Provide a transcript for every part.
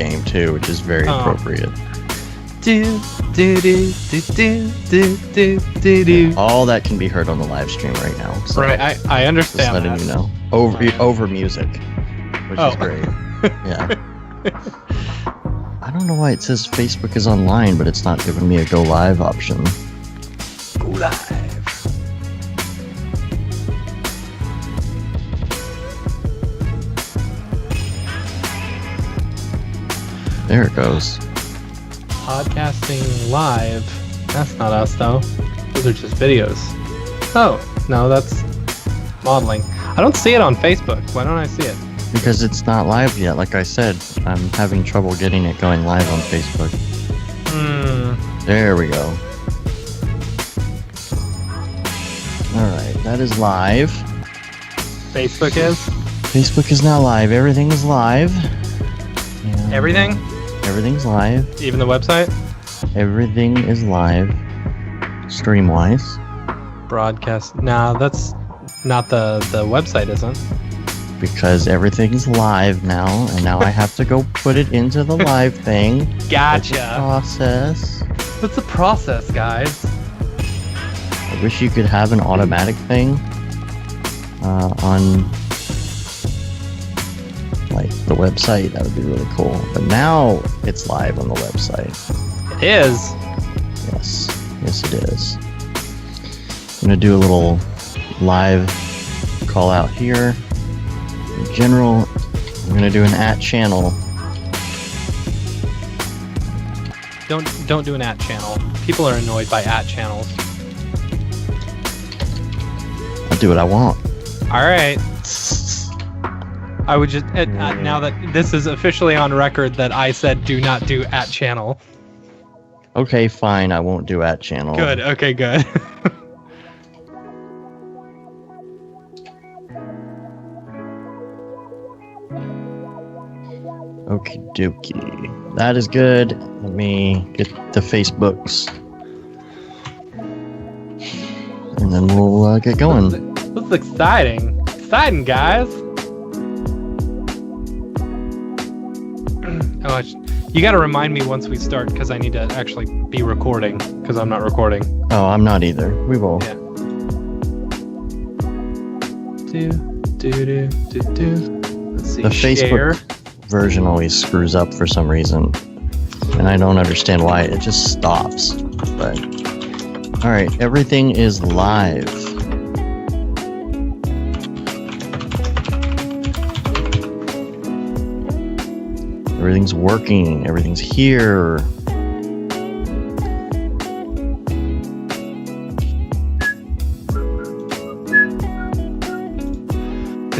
game too, which is very appropriate. All that can be heard on the live stream right now. So right, I understand. Just letting you know. Over music, which is great. Yeah. I don't know why it says Facebook is online, but it's not giving me a go live option. Go live. There it goes. Podcasting live. That's not us though. Those are just videos. Oh, no, that's modeling. I don't see it on Facebook. Why don't I see it? Because it's not live yet. Like I said, I'm having trouble getting it going live on Facebook. There we go. Alright, that is live. Facebook is? Facebook is now live. Everything is live. And everything? Everything's live. Even the website? Everything is live. Stream-wise. Broadcast. No, that's not the website, isn't? Because everything's live now, and now I have to go put it into the live thing. Gotcha. It's a process. What's the process, guys? I wish you could have an automatic thing on like the website. That would be really cool. But now it's live on the website. It is. Yes it is. I'm gonna do a little live call out here. In general, I'm gonna do an @channel. Don't do an @channel. People are annoyed by @channels. I'll do what I want. All right. I would just now that this is officially on record that I said do not do @channel. Okay, fine. I won't do @channel. Good. Okay, good. Okie dokie. That is good. Let me get the Facebooks. And then we'll get going. This is exciting. Exciting, guys. Oh, you got to remind me once we start because I need to actually be recording because I'm not recording. Oh, I'm not either. We will. Yeah. Let's see. The Facebook version always screws up for some reason, and I don't understand why. It just stops. But all right, everything is live. Everything's working. Everything's here.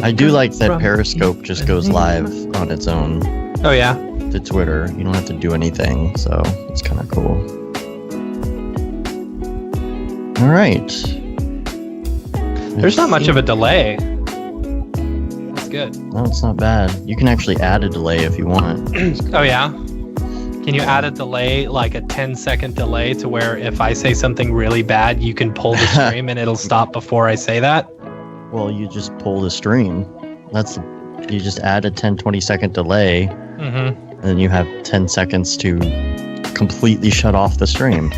I do like that Periscope just goes live on its own. Oh yeah. To Twitter. You don't have to do anything, so it's kind of cool. All right. There's not much of a delay. That's good. No, it's not bad. You can actually add a delay if you want. Oh yeah? Can you add a delay, like a 10-second delay, to where if I say something really bad, you can pull the stream and it'll stop before I say that? Well, you just pull the stream. You just add a 10-20 second delay, and then you have 10 seconds to completely shut off the stream.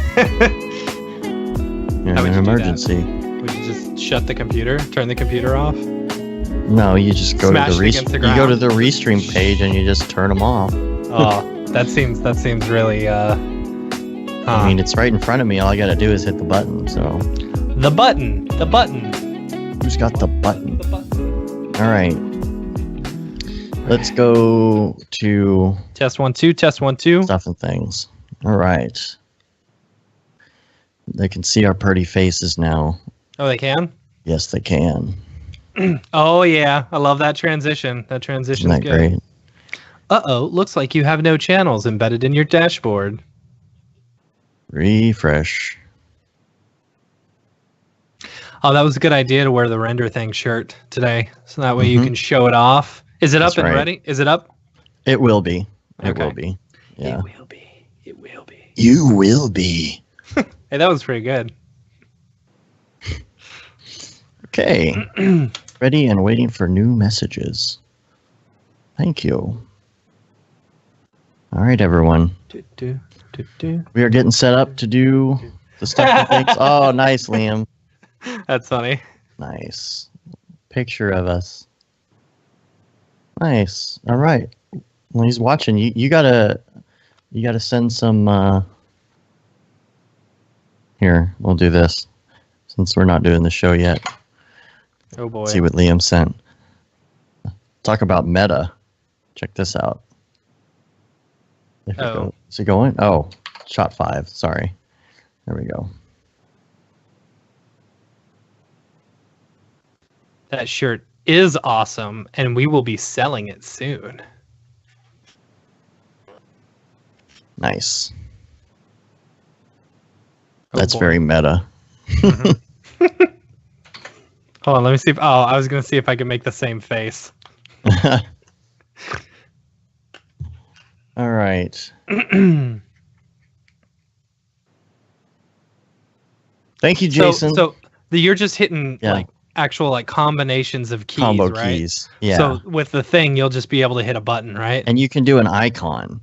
You're in an emergency. Would you just shut the computer, turn the computer off? No, you just go to the restream page and you just turn them off. Oh, that seems really. I mean, it's right in front of me. All I gotta do is hit the button. So. The button. Who's got the button? All right. Let's go to test 1 2. Test 1 2. Stuff and things. All right. They can see our pretty faces now. Oh, they can? Yes, they can. Oh yeah, I love that transition. That transition's Isn't that good. Great? Uh-oh, looks like you have no channels embedded in your dashboard. Refresh. Oh, that was a good idea to wear the Render Thing shirt today, so that way you can show it off. Is it up and ready? Is it up? It will be. It will be. Yeah. It will be. It will be. You will be. Hey, that was pretty good. Okay. Ready and waiting for new messages. Thank you. All right, everyone. Do, do, do, do. We are getting set up to do the stuff and things. Oh, nice, Liam. That's funny. Nice. Picture of us. Nice. All right. When he's watching, you gotta send some. Here, we'll do this since we're not doing the show yet. Oh boy. See what Liam sent. Talk about meta. Check this out. Is it going? Oh, shot 5. Sorry. There we go. That shirt is awesome, and we will be selling it soon. Nice. Oh, That's boy. very meta. Mhm. Hold on, let me see if... Oh, I was going to see if I could make the same face. All right. Thank you, Jason. So you're just hitting Yeah. like actual like combinations of keys, Combo right? keys. Yeah. So with the thing, you'll just be able to hit a button, right? And you can do an icon.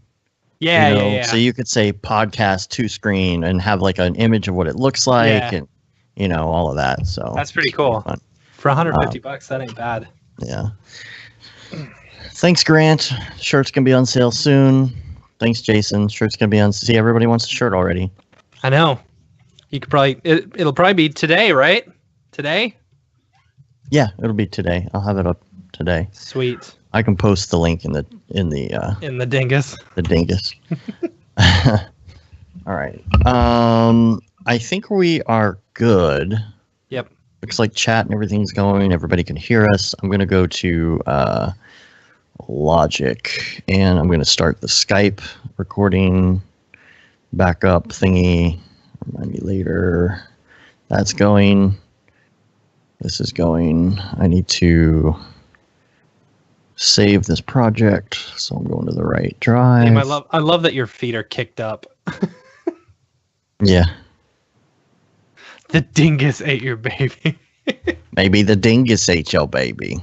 Yeah, you know? yeah. So you could say podcast to screen and have like an image of what it looks like, Yeah. and all of that. So That's pretty it's really cool. fun. For 150 bucks, that ain't bad. Yeah. Thanks, Grant. Shirt's gonna be on sale soon. Thanks, Jason. Shirt's gonna be on. See, everybody wants a shirt already. I know. You could probably it'll probably be today, right? Today? Yeah, it'll be today. I'll have it up today. Sweet. I can post the link in the In the dingus. the dingus. All right. I think we are good. Yep. Looks like chat and everything's going. Everybody can hear us. I'm gonna go to Logic, and I'm gonna start the Skype recording backup thingy. Remind me later. That's going. This is going. I need to save this project, so I'm going to the right drive. Liam, I love that your feet are kicked up. Yeah. The dingus ate your baby. Maybe the dingus ate your baby.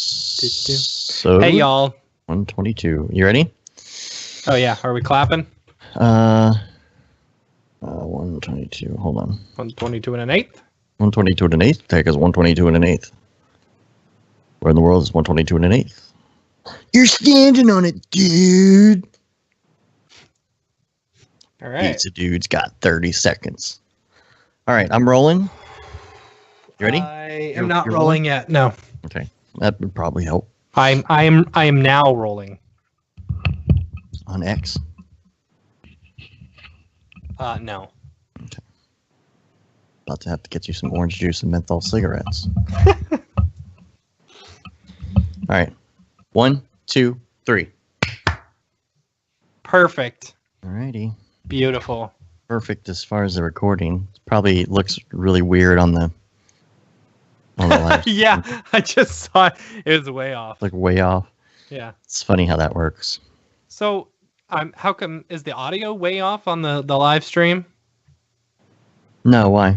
Episode Hey y'all. 122. You ready? Oh yeah, are we clapping? 122. Hold on. 122 and an eighth? 122 and an eighth. Take us 122 and an eighth. Where in the world is 122 and an eighth? You're standing on it, dude. All right. Pizza dude's got 30 seconds. All right, I'm rolling. You ready? I am You're not rolling? rolling yet. No. Okay, that would probably help I am now rolling. on X. No. About to have to get you some orange juice and menthol cigarettes. All right, 1, 2, 3. Perfect. All righty. Beautiful. Perfect as far as the recording. Probably looks really weird on the live. Yeah, I just saw it. It was way off. Like way off. Yeah. It's funny how that works. So, how come is the audio way off on the live stream? No, why?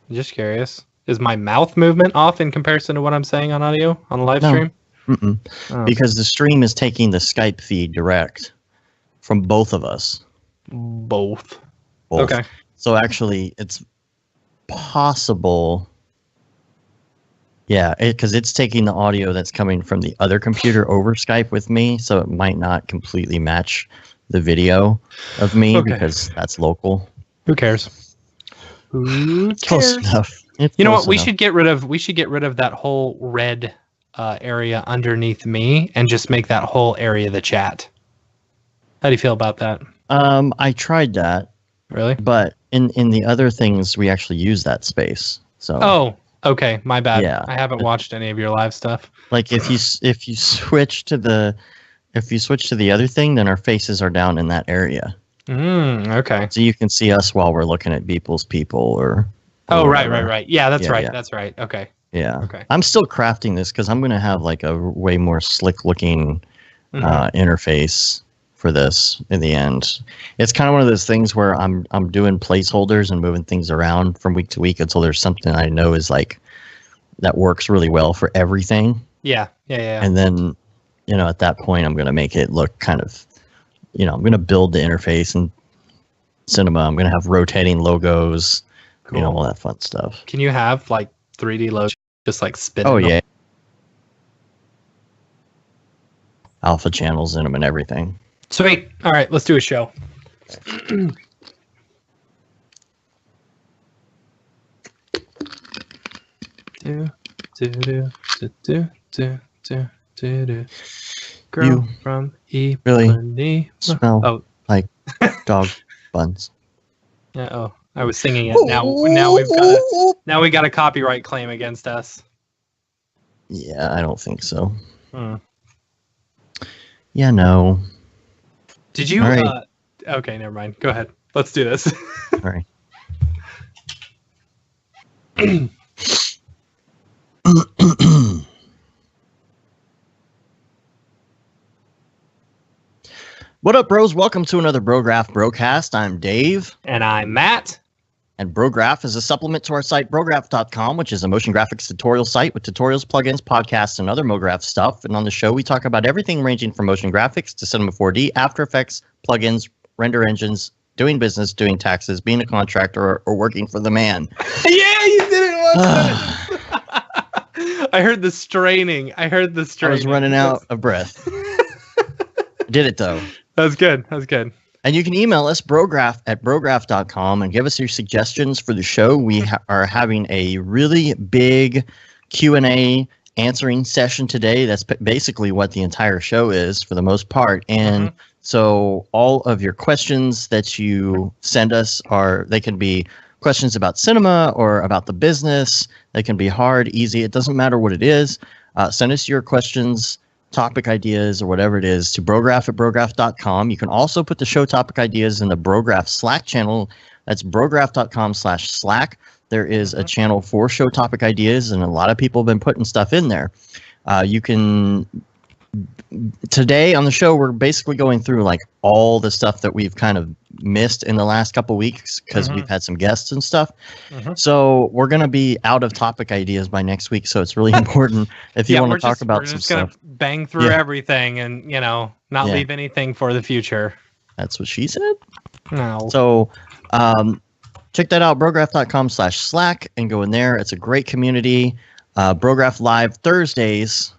I'm just curious. Is my mouth movement off in comparison to what I'm saying on audio on the live No. stream? Mm-mm. Oh. Because the stream is taking the Skype feed direct from both of us. Both. Both. Okay. So actually, it's possible. Yeah, because it's taking the audio that's coming from the other computer over Skype with me, so it might not completely match the video of me Okay. because that's local. Who cares? Who It's close cares? enough. It's You know close what? We enough. should get rid of that whole red area underneath me and just make that whole area the chat. How do you feel about that? I tried that, Really? but in the other things, we actually use that space. So, Oh, okay. My bad. Yeah. I haven't watched any of your live stuff. like if you switch to the other thing, then our faces are down in that area, Okay. so you can see us while we're looking at people's people or. Oh, right. whatever. Yeah, that's Yeah, right. yeah. That's right. Okay. Yeah. Okay. I'm still crafting this because I'm going to have like a way more slick looking Mhm. interface for this in the end. It's kind of one of those things where I'm doing placeholders and moving things around from week to week until there's something I know is like that works really well for everything. Yeah. And then at that point, I'm going to make it look kind of, I'm going to build the interface in Cinema. I'm going to have rotating logos, Cool. all that fun stuff. Can you have like 3D logos just like spin? Oh, yeah. Alpha channels in them and everything. Sweet. All right, let's do a show. Girl You from E. really smell like dog buns. Oh, I was singing it. Now we got a copyright claim against us. Yeah, I don't think so. Yeah, no. Did you? All right. Okay, never mind. Go ahead. Let's do this. All right. What up, bros? Welcome to another Brograph Brocast. I'm Dave. And I'm Matt. And Brograph is a supplement to our site, Brograph.com, which is a motion graphics tutorial site with tutorials, plugins, podcasts, and other MoGraph stuff. And on the show, we talk about everything ranging from motion graphics to Cinema 4D, After Effects, plugins, render engines, doing business, doing taxes, being a contractor, or working for the man. Yeah, you did it once. I heard the straining. I was running out of breath. Did it, though. That was good. And you can email us, brograph@brograph.com, and give us your suggestions for the show. We are having a really big Q&A answering session today. That's basically what the entire show is for the most part. And so all of your questions that you send us they can be questions about cinema or about the business. They can be hard, easy. It doesn't matter what it is. Send us your questions, topic ideas, or whatever it is to brograph@brograph.com. You can also put the show topic ideas in the Brograph Slack channel. That's brograph.com/Slack. There is a channel for show topic ideas, and a lot of people have been putting stuff in there. Today on the show, we're basically going through like all the stuff that we've kind of missed in the last couple weeks because we've had some guests and stuff. So we're going to be out of topic ideas by next week. So it's really important if you want to talk about some stuff. We're just going to bang through everything and, not leave anything for the future. That's what she said? No. So check that out, brograph.com/Slack, and go in there. It's a great community. Brograph Live Thursdays.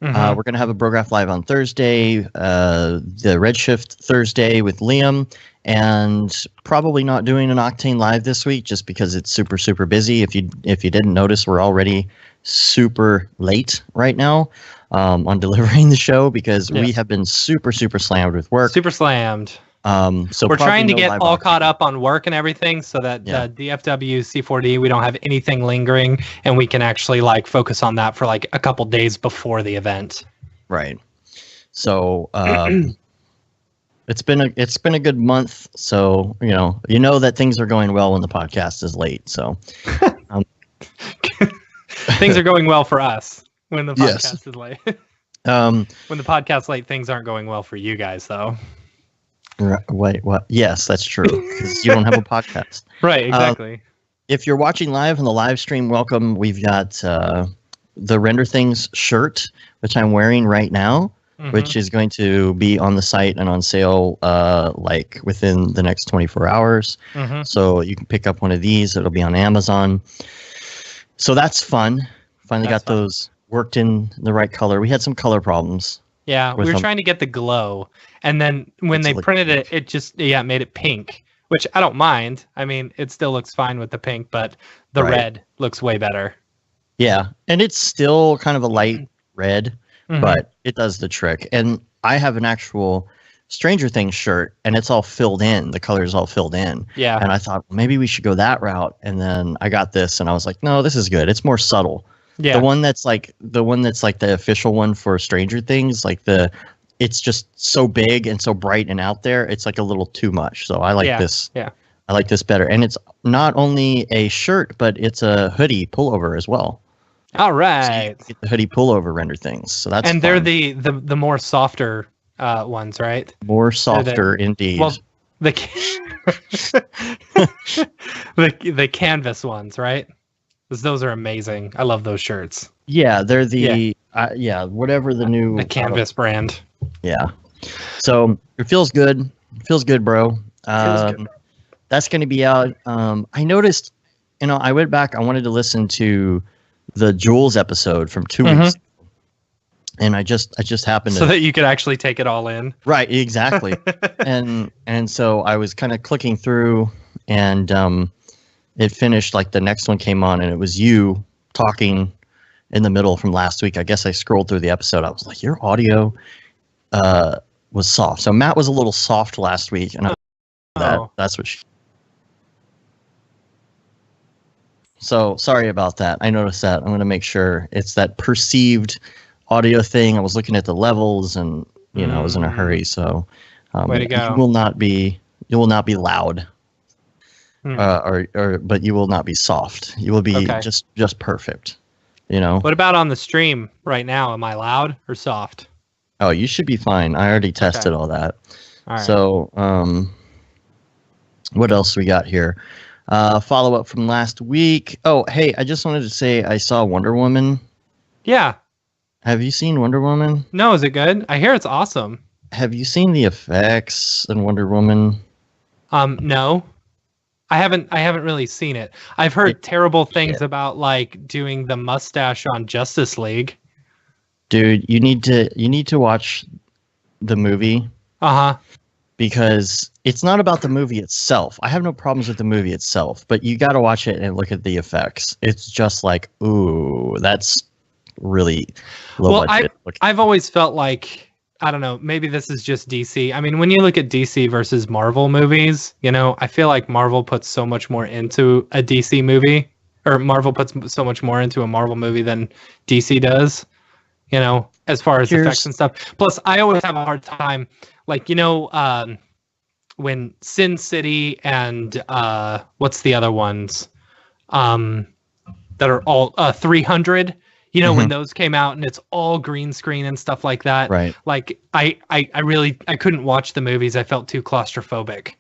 We're going to have a Brograph Live on Thursday, the Redshift Thursday with Liam, and probably not doing an Octane Live this week just because it's super, super busy. If you didn't notice, we're already super late right now on delivering the show because we have been super, super slammed with work. Super slammed. So we're trying to get all caught up on work and everything so that DFW C4D, we don't have anything lingering and we can actually like focus on that for like a couple days before the event. Right. So it's been a good month. So you know that things are going well when the podcast is late. So things are going well for us when the podcast is late. When the podcast's late, things aren't going well for you guys though. Wait, what? Yes, that's true. Because you don't have a podcast. Right, exactly. If you're watching live on the live stream, welcome. We've got the Render Things shirt, which I'm wearing right now, which is going to be on the site and on sale like within the next 24 hours. So you can pick up one of these. It'll be on Amazon. So that's fun. Finally got those worked in the right color. We had some color problems. Yeah, we were trying to get the glow. And then when they printed it, it just made it pink, which I don't mind. I mean, it still looks fine with the pink, but the red looks way better. Yeah, and it's still kind of a light red, but it does the trick. And I have an actual Stranger Things shirt, and it's all filled in. The color is all filled in. Yeah. And I thought, maybe we should go that route. And then I got this, and I was like, no, this is good. It's more subtle. Yeah. The one that's like the official one for Stranger Things, it's just so big and so bright and out there. It's like a little too much. So I like this. Yeah. I like this better. And it's not only a shirt, but it's a hoodie pullover as well. All right. So you get the hoodie pullover Render Things. So that's and fun. They're the more softer ones, right? More softer indeed. Well, the canvas ones, right? Those are amazing. I love those shirts. Yeah, they're the Yeah, whatever the new the Canvas brand. Yeah. So it feels good. It feels good, bro. Feels good. That's going to be out. I noticed, I went back. I wanted to listen to the Jules episode from 2 weeks, and I just happened so that you could actually take it all in. Right, exactly. and so I was kind of clicking through, and it finished. Like the next one came on, and it was you talking in the middle from last week. I guess I scrolled through the episode. I was like, your audio was soft. So Matt was a little soft last week, and that's what she. So sorry about that. I noticed that. I'm going to make sure it's that perceived audio thing. I was looking at the levels, and I was in a hurry. So way to go. You will not be loud, but you will not be soft. You will be just perfect. What about on the stream right now? Am I loud or soft? Oh, you should be fine. I already tested all that. All right. So, what else we got here? Follow up from last week. Oh, hey, I just wanted to say I saw Wonder Woman. Yeah. Have you seen Wonder Woman? No, is it good? I hear it's awesome. Have you seen the effects in Wonder Woman? No. I haven't really seen it. I've heard terrible things about like doing the mustache on Justice League. Dude, you need to watch the movie. Because it's not about the movie itself. I have no problems with the movie itself, but you got to watch it and look at the effects. It's just like, ooh, that's really low budget. I've always felt like, I don't know, maybe this is just DC. I mean, when you look at DC versus Marvel movies, I feel like Marvel puts so much more into a DC movie, or Marvel puts so much more into a Marvel movie than DC does, as far as effects and stuff. Plus, I always have a hard time, like, when Sin City and what's the other ones that are all 300, when those came out and it's all green screen and stuff like that. Right. Like I couldn't watch the movies. I felt too claustrophobic.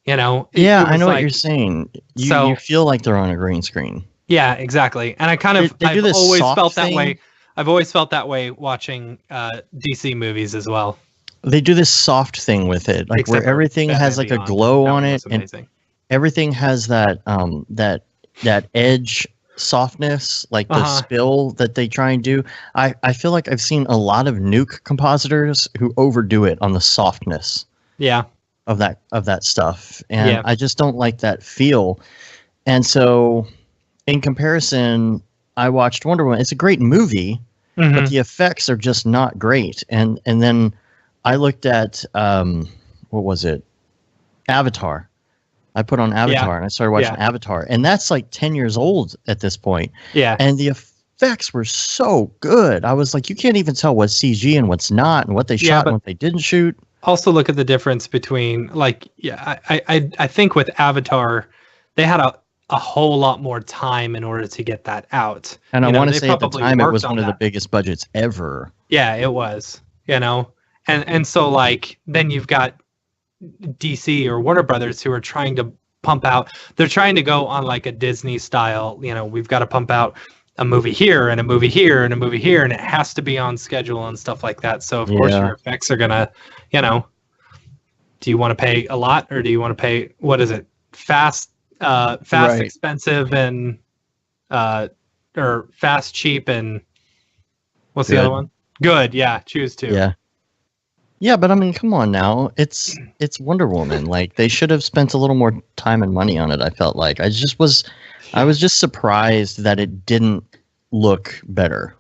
I know what you're saying. You feel like they're on a green screen. Yeah, exactly. And I've always felt that way. I've always felt that way watching DC movies as well. They do this soft thing with it, like where everything has like a glow on it, and everything has that that edge softness, like the spill that they try and do. I feel like I've seen a lot of nuke compositors who overdo it on the softness. Yeah. Of that stuff, and I just don't like that feel. And so, in comparison, I watched Wonder Woman. It's a great movie, but the effects are just not great. And then I looked at what was it? Avatar. I put on Avatar and I started watching Avatar, and that's like 10 years old at this point. Yeah. And the effects were so good. I was like, you can't even tell what's CG and what's not, and what they shot and what they didn't shoot. Also, look at the difference between I think with Avatar, they had a whole lot more time in order to get that out. And I want to say at the time it was one of the biggest budgets ever. Yeah, it was. And so like then you've got DC or Warner Brothers who are trying to pump out. They're trying to go on like a Disney style. We've got to pump out a movie here and a movie here and a movie here, and it has to be on schedule and stuff like that. So of course your effects are gonna, do you want to pay a lot, or do you want to pay, what is it, fast, expensive, and or fast, cheap, and what's the other one? Good, yeah, choose two. Yeah, but I mean, come on now. It's Wonder Woman. Like, they should have spent a little more time and money on it, I felt like. I was just surprised that it didn't look better.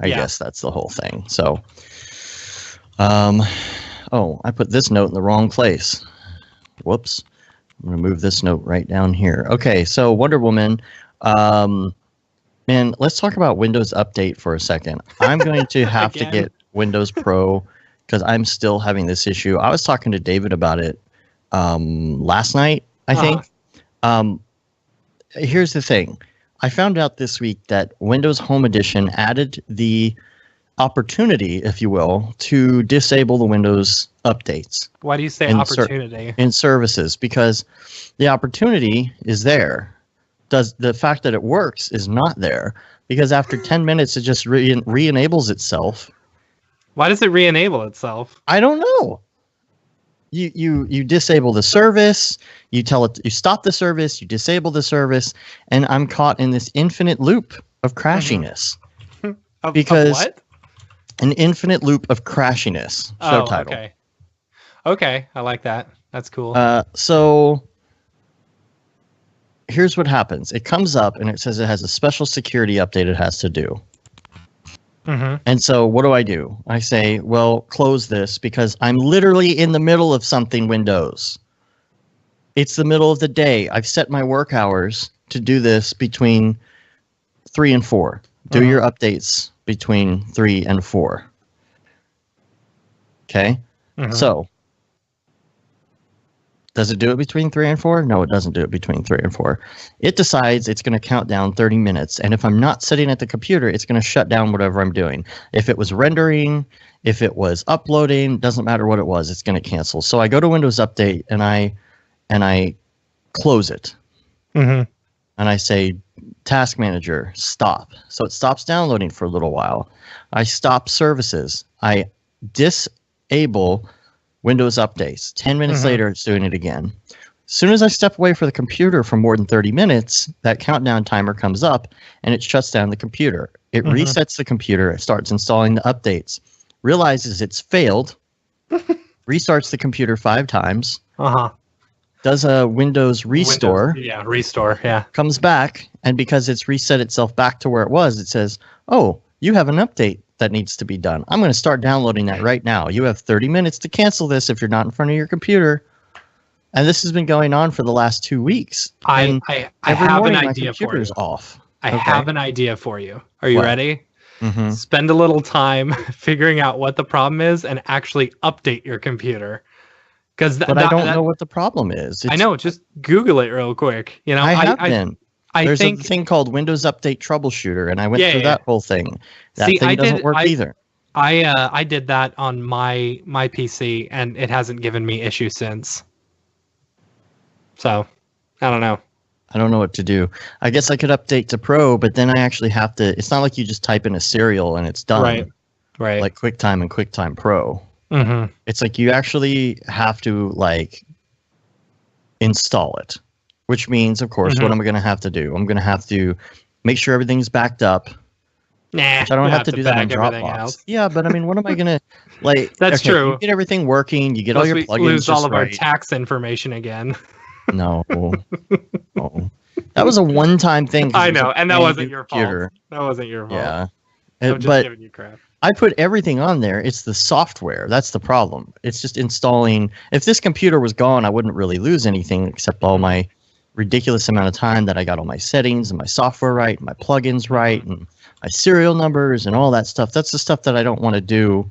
I guess that's the whole thing. So, I put this note in the wrong place. Whoops. I'm going to move this note right down here. Okay, so Wonder Woman. Man, let's talk about Windows Update for a second. I'm going to have to get Windows Pro because I'm still having this issue. I was talking to David about it last night, I think. Here's the thing. I found out this week that Windows Home Edition added the opportunity, if you will, to disable the Windows updates. Why do you say opportunity? In services, because the opportunity is there. The fact that it works is not there, because after 10 minutes, it just re-enables itself. Why does it re-enable itself? I don't know. You disable the service, you tell it, you stop the service, you disable the service, and I'm caught in this infinite loop of crashiness. Of what? An infinite loop of crashiness. Show title. Okay. Okay, I like that. That's cool. So here's what happens. It comes up and it says it has a special security update it has to do. And so what do? I say, well, close this because I'm literally in the middle of something, Windows. It's the middle of the day. I've set my work hours to do this between 3 and 4. Do your updates between 3 and 4. Okay? So does it do it between 3 and 4? No, it doesn't do it between 3 and 4. It decides it's going to count down 30 minutes. And if I'm not sitting at the computer, it's going to shut down whatever I'm doing. If it was rendering, if it was uploading, doesn't matter what it was, it's going to cancel. So I go to Windows Update and I close it. And I say, Task Manager, stop. So it stops downloading for a little while. I stop services. I disable Windows updates. 10 minutes later, it's doing it again. As soon as I step away from the computer for more than 30 minutes, that countdown timer comes up and it shuts down the computer. It resets the computer, it starts installing the updates, realizes it's failed, restarts the computer 5 times, does a Windows restore. Restore, yeah. Comes back, and because it's reset itself back to where it was, it says, oh, you have an update that needs to be done. I'm going to start downloading that right now. You have 30 minutes to cancel this if you're not in front of your computer. And this has been going on for the last 2 weeks. I have an idea for you. Off. I have an idea for you. Are you ready? Spend a little time figuring out what the problem is and actually update your computer. But I don't know what the problem is. I know. Just Google it real quick. You know, I have been. There's a thing called Windows Update Troubleshooter, and I went through that whole thing. That thing doesn't work either. I did that on my PC, and it hasn't given me issues since. So, I don't know. I don't know what to do. I guess I could update to Pro, but then I actually have to. It's not like you just type in a serial and it's done. Right. Like QuickTime and QuickTime Pro. It's like you actually have to install it. Which means, of course, what am I going to have to do? I'm going to have to make sure everything's backed up. Nah, which I don't have to do that on Dropbox. Yeah, but I mean, what am I going to That's true. You get everything working. You get all your plugins. Lose all of our tax information again. No. That was a one-time thing. I know, and that wasn't your fault. That wasn't your fault. Yeah, I'm just giving you crap. I put everything on there. It's the software. That's the problem. It's just installing. If this computer was gone, I wouldn't really lose anything except all my ridiculous amount of time that I got all my settings and my software right, and my plugins right, and my serial numbers and all that stuff. That's the stuff that I don't want to do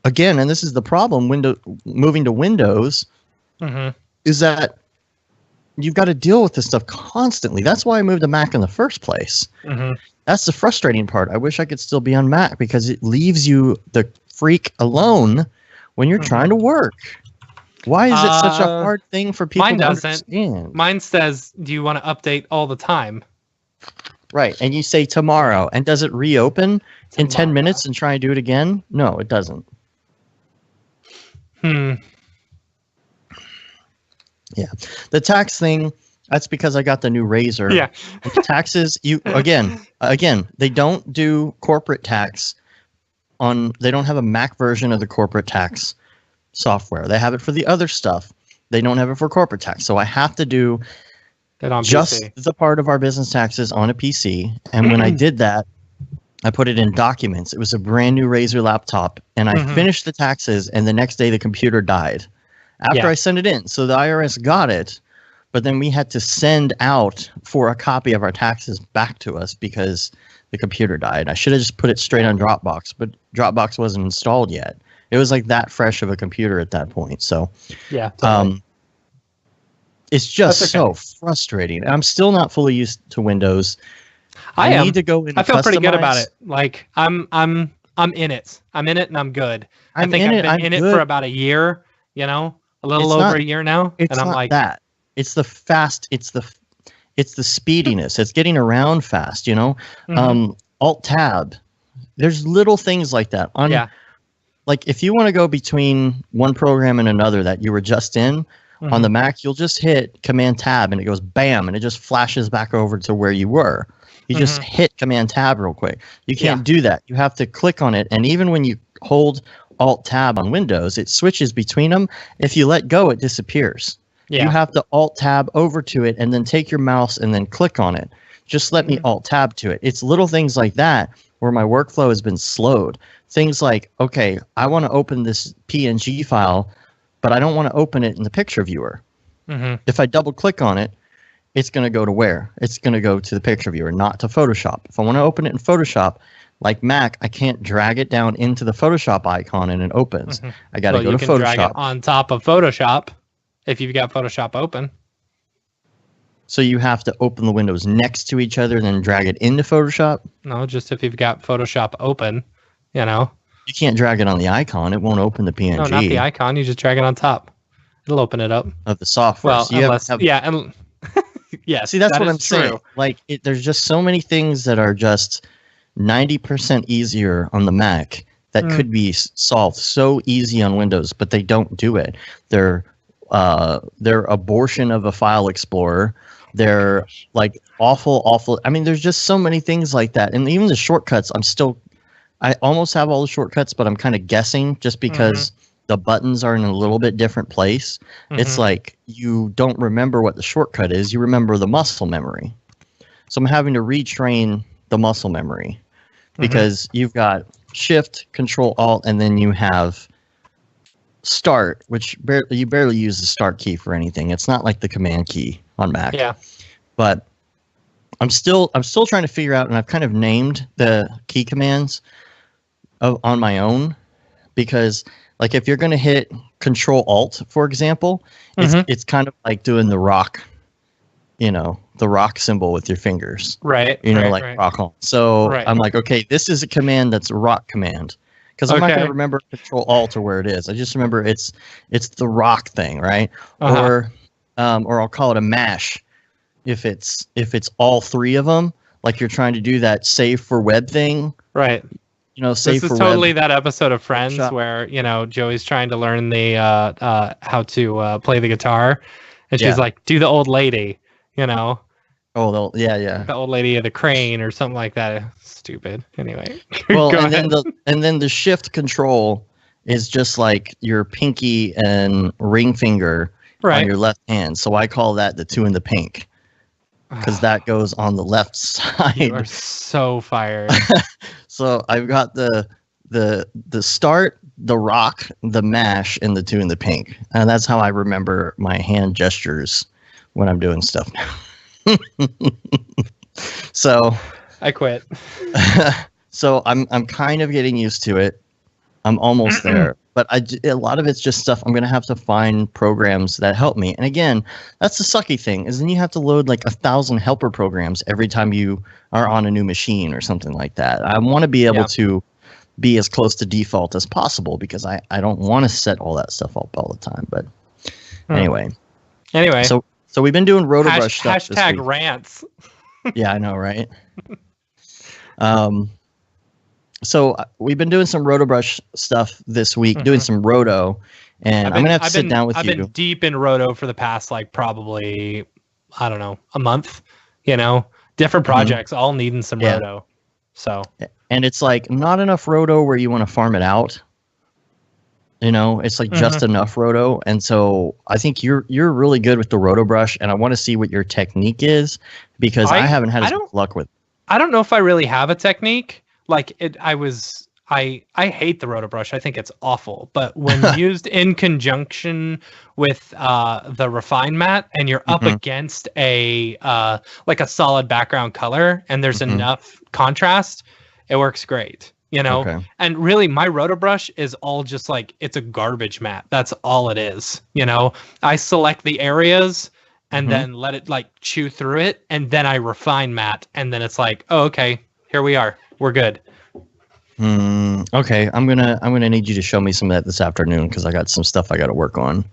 again. And this is the problem. Moving to Windows is that you've got to deal with this stuff constantly. That's why I moved to Mac in the first place. That's the frustrating part. I wish I could still be on Mac because it leaves you the freak alone when you're trying to work. Why is it such a hard thing for people to understand? Mine says, do you want to update all the time? Right. And you say tomorrow. And does it reopen in 10 minutes and try and do it again? No, it doesn't. Yeah. The tax thing, that's because I got the new Razor. Yeah. The taxes, again, they don't do corporate tax they don't have a Mac version of the corporate tax software. They have it for the other stuff. They don't have it for corporate tax. So I have to do just the part of our business taxes on a PC. And when I did that, I put it in documents. It was a brand new Razor laptop. And I finished the taxes. And the next day, the computer died after I sent it in. So the IRS got it. But then we had to send out for a copy of our taxes back to us because the computer died. I should have just put it straight on Dropbox. But Dropbox wasn't installed yet. It was like that fresh of a computer at that point. So yeah, totally. It's just so frustrating. I'm still not fully used to Windows. I need to go in. I feel pretty good about it. Like I'm in it. I'm in it and I'm good. I think I've been in it for about a year, a little over a year now. It's and I'm not like that. It's the fast. It's the speediness. It's getting around fast, you know? Alt tab. There's little things like that. Like if you want to go between one program and another that you were just in, on the Mac, you'll just hit Command Tab and it goes bam, and it just flashes back over to where you were. You just hit Command Tab real quick. You can't do that. You have to click on it, and even when you hold Alt Tab on Windows, it switches between them. If you let go, it disappears. You have to Alt Tab over to it and then take your mouse and then click on it. Just let me Alt Tab to it. It's little things like that where my workflow has been slowed. Things like, okay, I want to open this PNG file, but I don't want to open it in the picture viewer. If I double click on it, it's going to go to where? It's going to go to the picture viewer, not to Photoshop. If I want to open it in Photoshop, like Mac, I can't drag it down into the Photoshop icon and it opens. I got to go to Photoshop. You can drag it on top of Photoshop if you've got Photoshop open. So you have to open the windows next to each other and then drag it into Photoshop? No, just if you've got Photoshop open, you know. You can't drag it on the icon. It won't open the PNG. No, not the icon. You just drag it on top. It'll open it up. Of the software. Well, so unless, yeah. See, that's what I'm saying. Like, there's just so many things that are just 90% easier on the Mac that could be solved so easy on Windows, but they don't do it. They're abortion of a file explorer. They're like awful. I mean, there's just so many things like that. And even the shortcuts, I almost have all the shortcuts, but I'm kind of guessing just because the buttons are in a little bit different place. It's like you don't remember what the shortcut is. You remember the muscle memory. So I'm having to retrain the muscle memory because you've got Shift, Control, Alt, and then you have Start, which you barely use the Start key for anything. It's not like the Command key on Mac. Yeah. But I'm still trying to figure out, and I've kind of named the key commands on my own, because like if you're going to hit Control Alt, for example, it's kind of like doing the rock, the rock symbol with your fingers, right? Rock on. So I'm like, okay, this is a command that's a rock command, because I'm not going to remember Control Alt or where it is. I just remember it's the rock thing, right? Or I'll call it a mash if it's all three of them, like you're trying to do that save for web thing, right? Save this for is totally web. that episode of Friends where Joey's trying to learn the how to play the guitar, and she's like, "Do the old lady," Oh, the old lady of the crane or something like that. Stupid. Anyway. Well, and then the Shift Control is just like your pinky and ring finger on your left hand. So I call that the 2 in the pink, because that goes on the left side. You are so fired. So I've got the Start, the rock, the mash, and the 2 in the pink, and that's how I remember my hand gestures when I'm doing stuff now. So I quit. So I'm kind of getting used to it. I'm almost there, but a lot of it's just stuff I'm going to have to find programs that help me. And again, that's the sucky thing, is then you have to load like 1,000 helper programs every time you are on a new machine or something like that. I want to be able to be as close to default as possible, because I don't want to set all that stuff up all the time. But anyway. So we've been doing Rotobrush stuff this week. Rants. Yeah, I know, right? So we've been doing some Rotobrush stuff this week, doing some Roto, and I'm going to have to sit down with you. I've been deep in Roto for the past, probably, I don't know, a month, different projects, all needing some Roto. So, and it's like not enough Roto where you want to farm it out. It's like just enough Roto. And so I think you're really good with the Rotobrush, and I want to see what your technique is, because I haven't had as much luck with it. I don't know if I really have a technique. I hate the Rotobrush. I think it's awful. But when used in conjunction with the Refine Mat, and you're up against a solid background color, and there's enough contrast, it works great. And really my Rotobrush is all just it's a garbage mat. That's all it is. I select the areas and then let it chew through it, and then I refine mat, and then it's like, oh, okay, here we are. We're good. Okay, I'm gonna need you to show me some of that this afternoon, because I got some stuff I got to work on.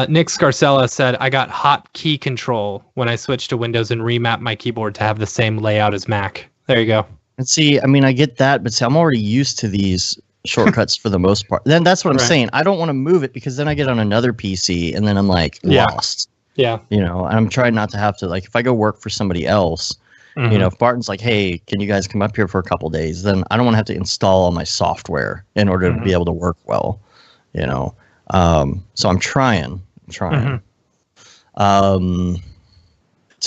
Nick Scarcella said, I got hot key control when I switched to Windows and remapped my keyboard to have the same layout as Mac. There you go. And see, I mean, I get that, but see, I'm already used to these shortcuts for the most part. Then that's what I'm saying. I don't want to move it because then I get on another PC and then I'm like lost. Yeah. You know, I'm trying not to have to, like, if I go work for somebody else, you know, if Barton's like, hey, can you guys come up here for a couple days? Then I don't want to have to install all my software in order to be able to work well, you know. So I'm trying. So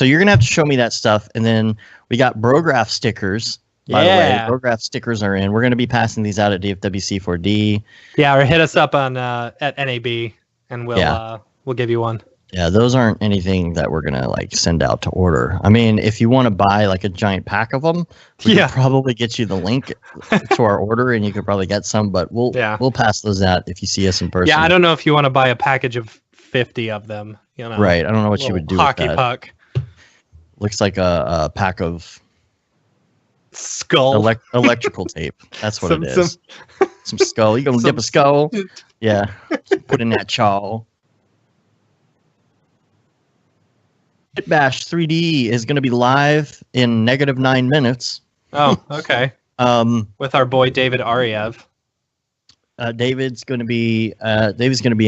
you're going to have to show me that stuff. And then we got Brograph stickers. By the way, Brograph stickers are in. We're going to be passing these out at DFWC4D. Yeah, or hit us up on at NAB and we'll give you one. Yeah, those aren't anything that we're going to like send out to order. I mean, if you want to buy like a giant pack of them, we could probably get you the link to our order and you could probably get some, but we'll pass those out if you see us in person. Yeah, I don't know if you want to buy a package of 50 of them, you know. Right, I don't know what you would do hockey with that. Puck. Looks like a pack of skull electrical tape. That's what it is. Some skull. You gonna dip a skull? Yeah. Put in that chaw. Kit Bash 3D is going to be live in -9 minutes. Oh, okay. With our boy David Ariev. David's going to be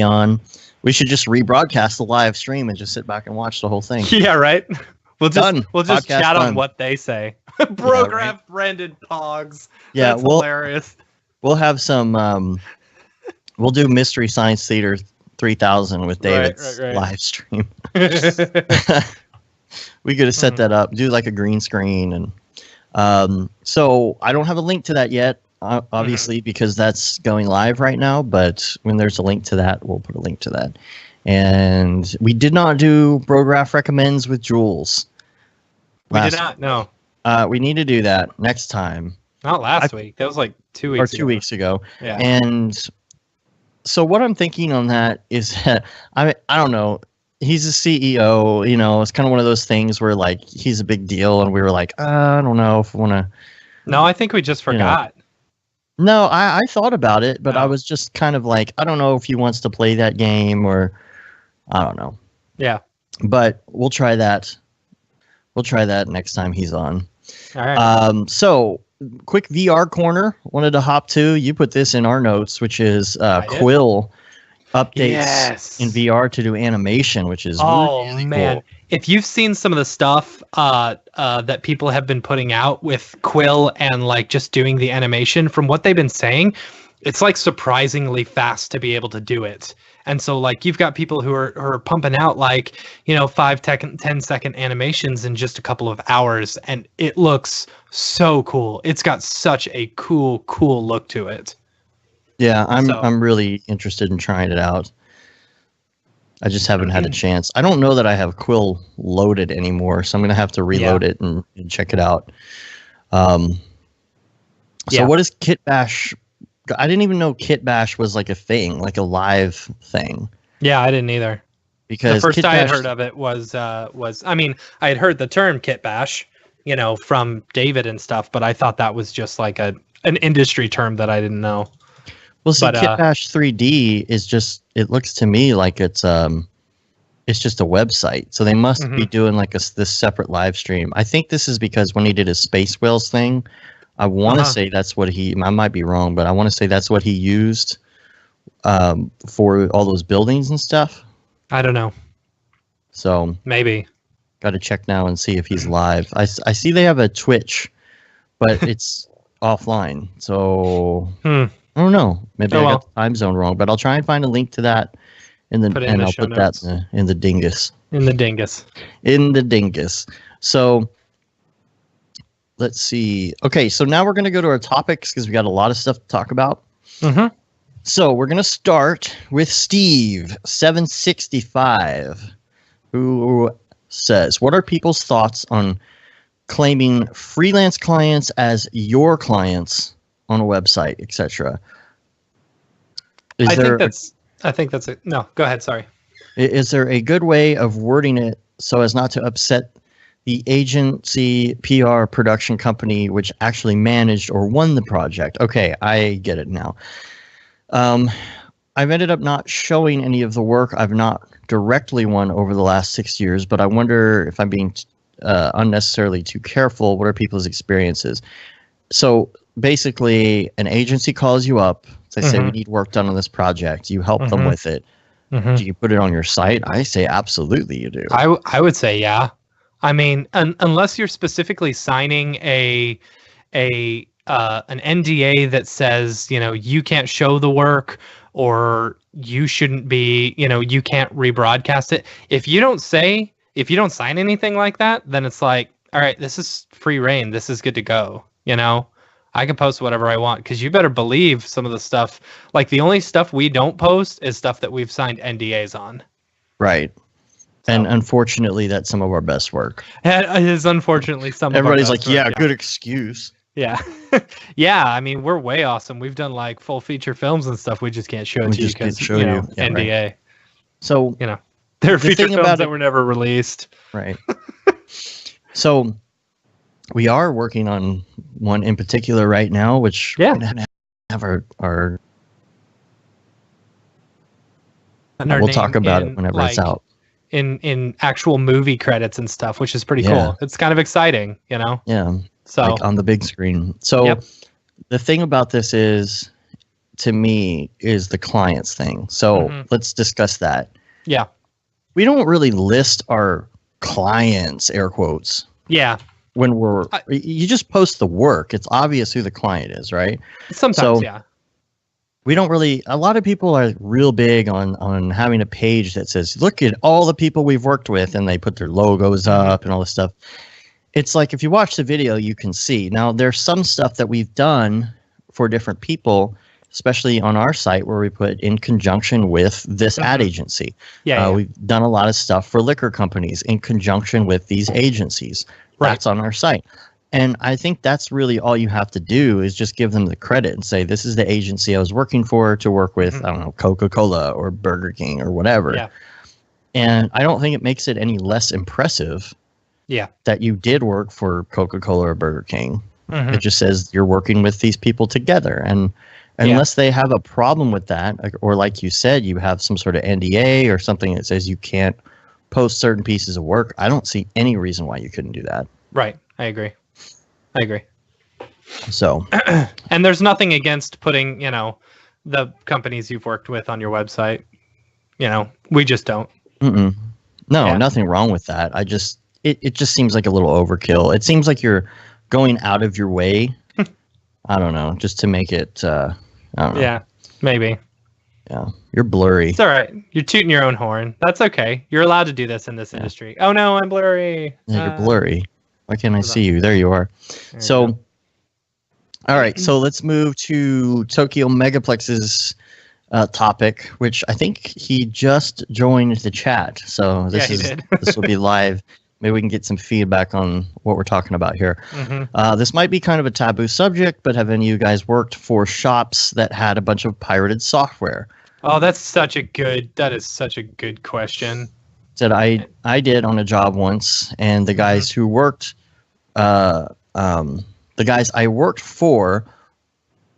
on. We should just rebroadcast the live stream and just sit back and watch the whole thing. Yeah, right. We'll just Podcast chat done. on what they say. Brograph branded pogs. Yeah, that's hilarious. We'll have some. We'll do Mystery Science Theater 3000 with David's live stream. We could have set that up, do like a green screen, and so I don't have a link to that yet, obviously, because that's going live right now. But when there's a link to that, we'll put a link to that. And we did not do Brograph recommends with Jules. We did not. No. We need to do that next time. Not last week. That was like 2 weeks ago. 2 weeks ago. Yeah. And so what I'm thinking on that is that I don't know. He's a CEO, you know, it's kind of one of those things where like he's a big deal and we were like, I don't know if I want to. No, I think we just forgot. You know. No, I thought about it, but I was just kind of like, I don't know if he wants to play that game or I don't know. Yeah. But we'll try that. We'll try that next time he's on. All right. So quick VR corner wanted to hop to. You put this in our notes, which is Quill updates in VR to do animation, which is really man. Cool. If you've seen some of the stuff that people have been putting out with Quill and like just doing the animation, from what they've been saying, it's like surprisingly fast to be able to do it. And so like you've got people who are pumping out like, 5-10-second animations in just a couple of hours, and it looks so cool. It's got such a cool look to it. Yeah, I'm really interested in trying it out. I just haven't had a chance. I don't know that I have Quill loaded anymore, so I'm going to have to reload it and check it out. So what is Kit Bash? I didn't even know Kit Bash was like a thing, like a live thing. Yeah, I didn't either. Because the first I had heard of it was I mean, I had heard the term Kit Bash, from David and stuff, but I thought that was just like an industry term that I didn't know. Well, see, Kit Bash 3D is just, it looks to me like it's just a website. So they must be doing like this separate live stream. I think this is because when he did his Space Whales thing, I want to say that's what I might be wrong, but I want to say that's what he used for all those buildings and stuff. I don't know. So maybe. Got to check now and see if he's live. I see they have a Twitch, but it's offline. So I don't know. Maybe I got the time zone wrong, but I'll try and find a link to that I'll put that in the dingus. In the dingus. In the dingus. So let's see. Okay, so now we're going to go to our topics because we got a lot of stuff to talk about. So we're going to start with Steve 765, who says, "What are people's thoughts on claiming freelance clients as your clients on a website, etc.?" I think that's it. No, go ahead. Sorry. Is there a good way of wording it so as not to upset the agency, PR, production company which actually managed or won the project? Okay, I get it now. I've ended up not showing any of the work. I've not directly won over the last 6 years, but I wonder if I'm being unnecessarily too careful. What are people's experiences? So basically, an agency calls you up. They say, we need work done on this project. You help them with it. Do you put it on your site? I say absolutely you do. I would say yeah. I mean, unless you're specifically signing an NDA that says, you know, you can't show the work, or you shouldn't be, you know, you can't rebroadcast it. If you don't sign anything like that, then it's like, all right, this is free reign. This is good to go. You know, I can post whatever I want, because you better believe some of the stuff, like the only stuff we don't post is stuff that we've signed NDAs on. Right. So, and unfortunately, that's some of our best work. It is unfortunately some Everybody's of our best like, work, good excuse. Yeah. Yeah. I mean, we're way awesome. We've done like full feature films and stuff. We just can't show it to you because, NDA. Right. So, you know, there are feature films that were never released. Right. So we are working on one in particular right now, which we'll have our we'll talk about it whenever it's out. In actual movie credits and stuff, which is pretty cool. It's kind of exciting, you know? Yeah. So like on the big screen. So the thing about this is, to me, is the clients thing. So let's discuss that. Yeah. We don't really list our clients, air quotes. Yeah. When you just post the work. It's obvious who the client is, right? Sometimes, we don't really, a lot of people are real big on having a page that says, look at all the people we've worked with, and they put their logos up and all this stuff. It's like, if you watch the video, you can see. Now, there's some stuff that we've done for different people, especially on our site, where we put in conjunction with this ad agency. We've done a lot of stuff for liquor companies in conjunction with these agencies. Right. That's on our site. And I think that's really all you have to do, is just give them the credit and say, this is the agency I was working for to work with, I don't know, Coca-Cola or Burger King or whatever. Yeah. And I don't think it makes it any less impressive that you did work for Coca-Cola or Burger King. It just says you're working with these people together. And unless they have a problem with that, or like you said, you have some sort of NDA or something that says you can't post certain pieces of work, I don't see any reason why you couldn't do that. Right. I agree. So, and there's nothing against putting, you know, the companies you've worked with on your website. You know, we just don't. No, nothing wrong with that. It just seems like a little overkill. It seems like you're going out of your way. I don't know, just to make it. I don't know. Yeah, maybe. Yeah, you're blurry. It's all right. You're tooting your own horn. That's okay. You're allowed to do this in this industry. Oh no, I'm blurry. Yeah, you're blurry. Why can't I see you? There you are. So, all right. So let's move to Tokyo Megaplex's topic, which I think he just joined the chat. So this will be live. Maybe we can get some feedback on what we're talking about here. This might be kind of a taboo subject, but have any of you guys worked for shops that had a bunch of pirated software? Oh, that is such a good question. Said I did on a job once, and the guys who worked, the guys I worked for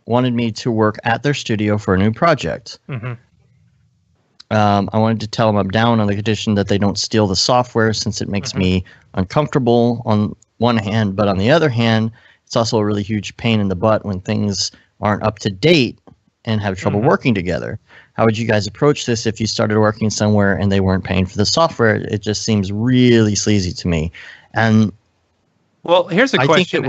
wanted me to work at their studio for a new project. I wanted to tell them I'm down on the condition that they don't steal the software, since it makes me uncomfortable on one hand, but on the other hand, it's also a really huge pain in the butt when things aren't up to date and have trouble working together. How would you guys approach this if you started working somewhere and they weren't paying for the software? It just seems really sleazy to me. And well, here's a question: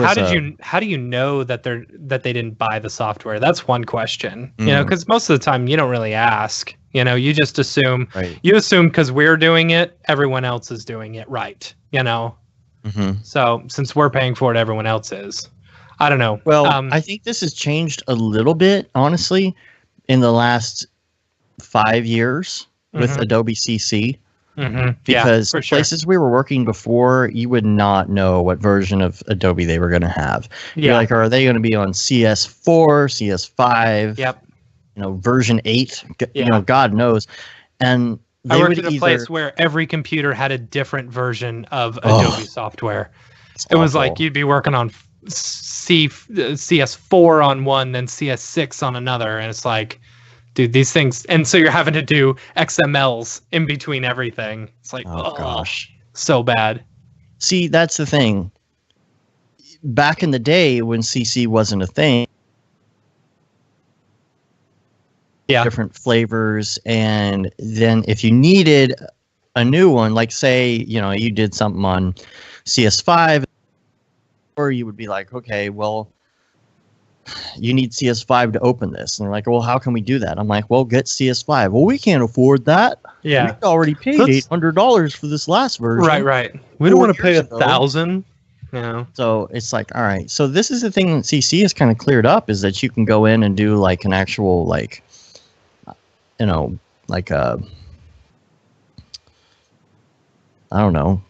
how do you know that they didn't buy the software? That's one question. You know, because most of the time you don't really ask. You know, you just assume. Right. You assume because we're doing it, everyone else is doing it right. You know. So since we're paying for it, everyone else is. I don't know. Well, I think this has changed a little bit, honestly, in the last 5 years with Adobe CC. Because places we were working before, you would not know what version of Adobe they were going to have. You're like, are they going to be on CS4, CS5? Yep. You know, version 8? You know, God knows. And I worked at a place where every computer had a different version of Adobe software. It was like you'd be working on CS4 on one, then CS6 on another, and it's like, dude, these things, and so you're having to do XMLs in between everything. It's like, Oh gosh, so bad. see, that's the thing. Back in the day when CC wasn't a thing, different flavors, and then if you needed a new one, like say, you did something on CS5, or you would be like, okay, well, you need CS5 to open this. And they're like, well, how can we do that? I'm like, well, get CS5. Well, we can't afford that. Yeah. We already paid $800 for this last version. Right. We don't want to pay $1,000. Yeah. So it's like, all right. So this is the thing that CC has kind of cleared up, is that you can go in and do like an actual, like, like a, I don't know.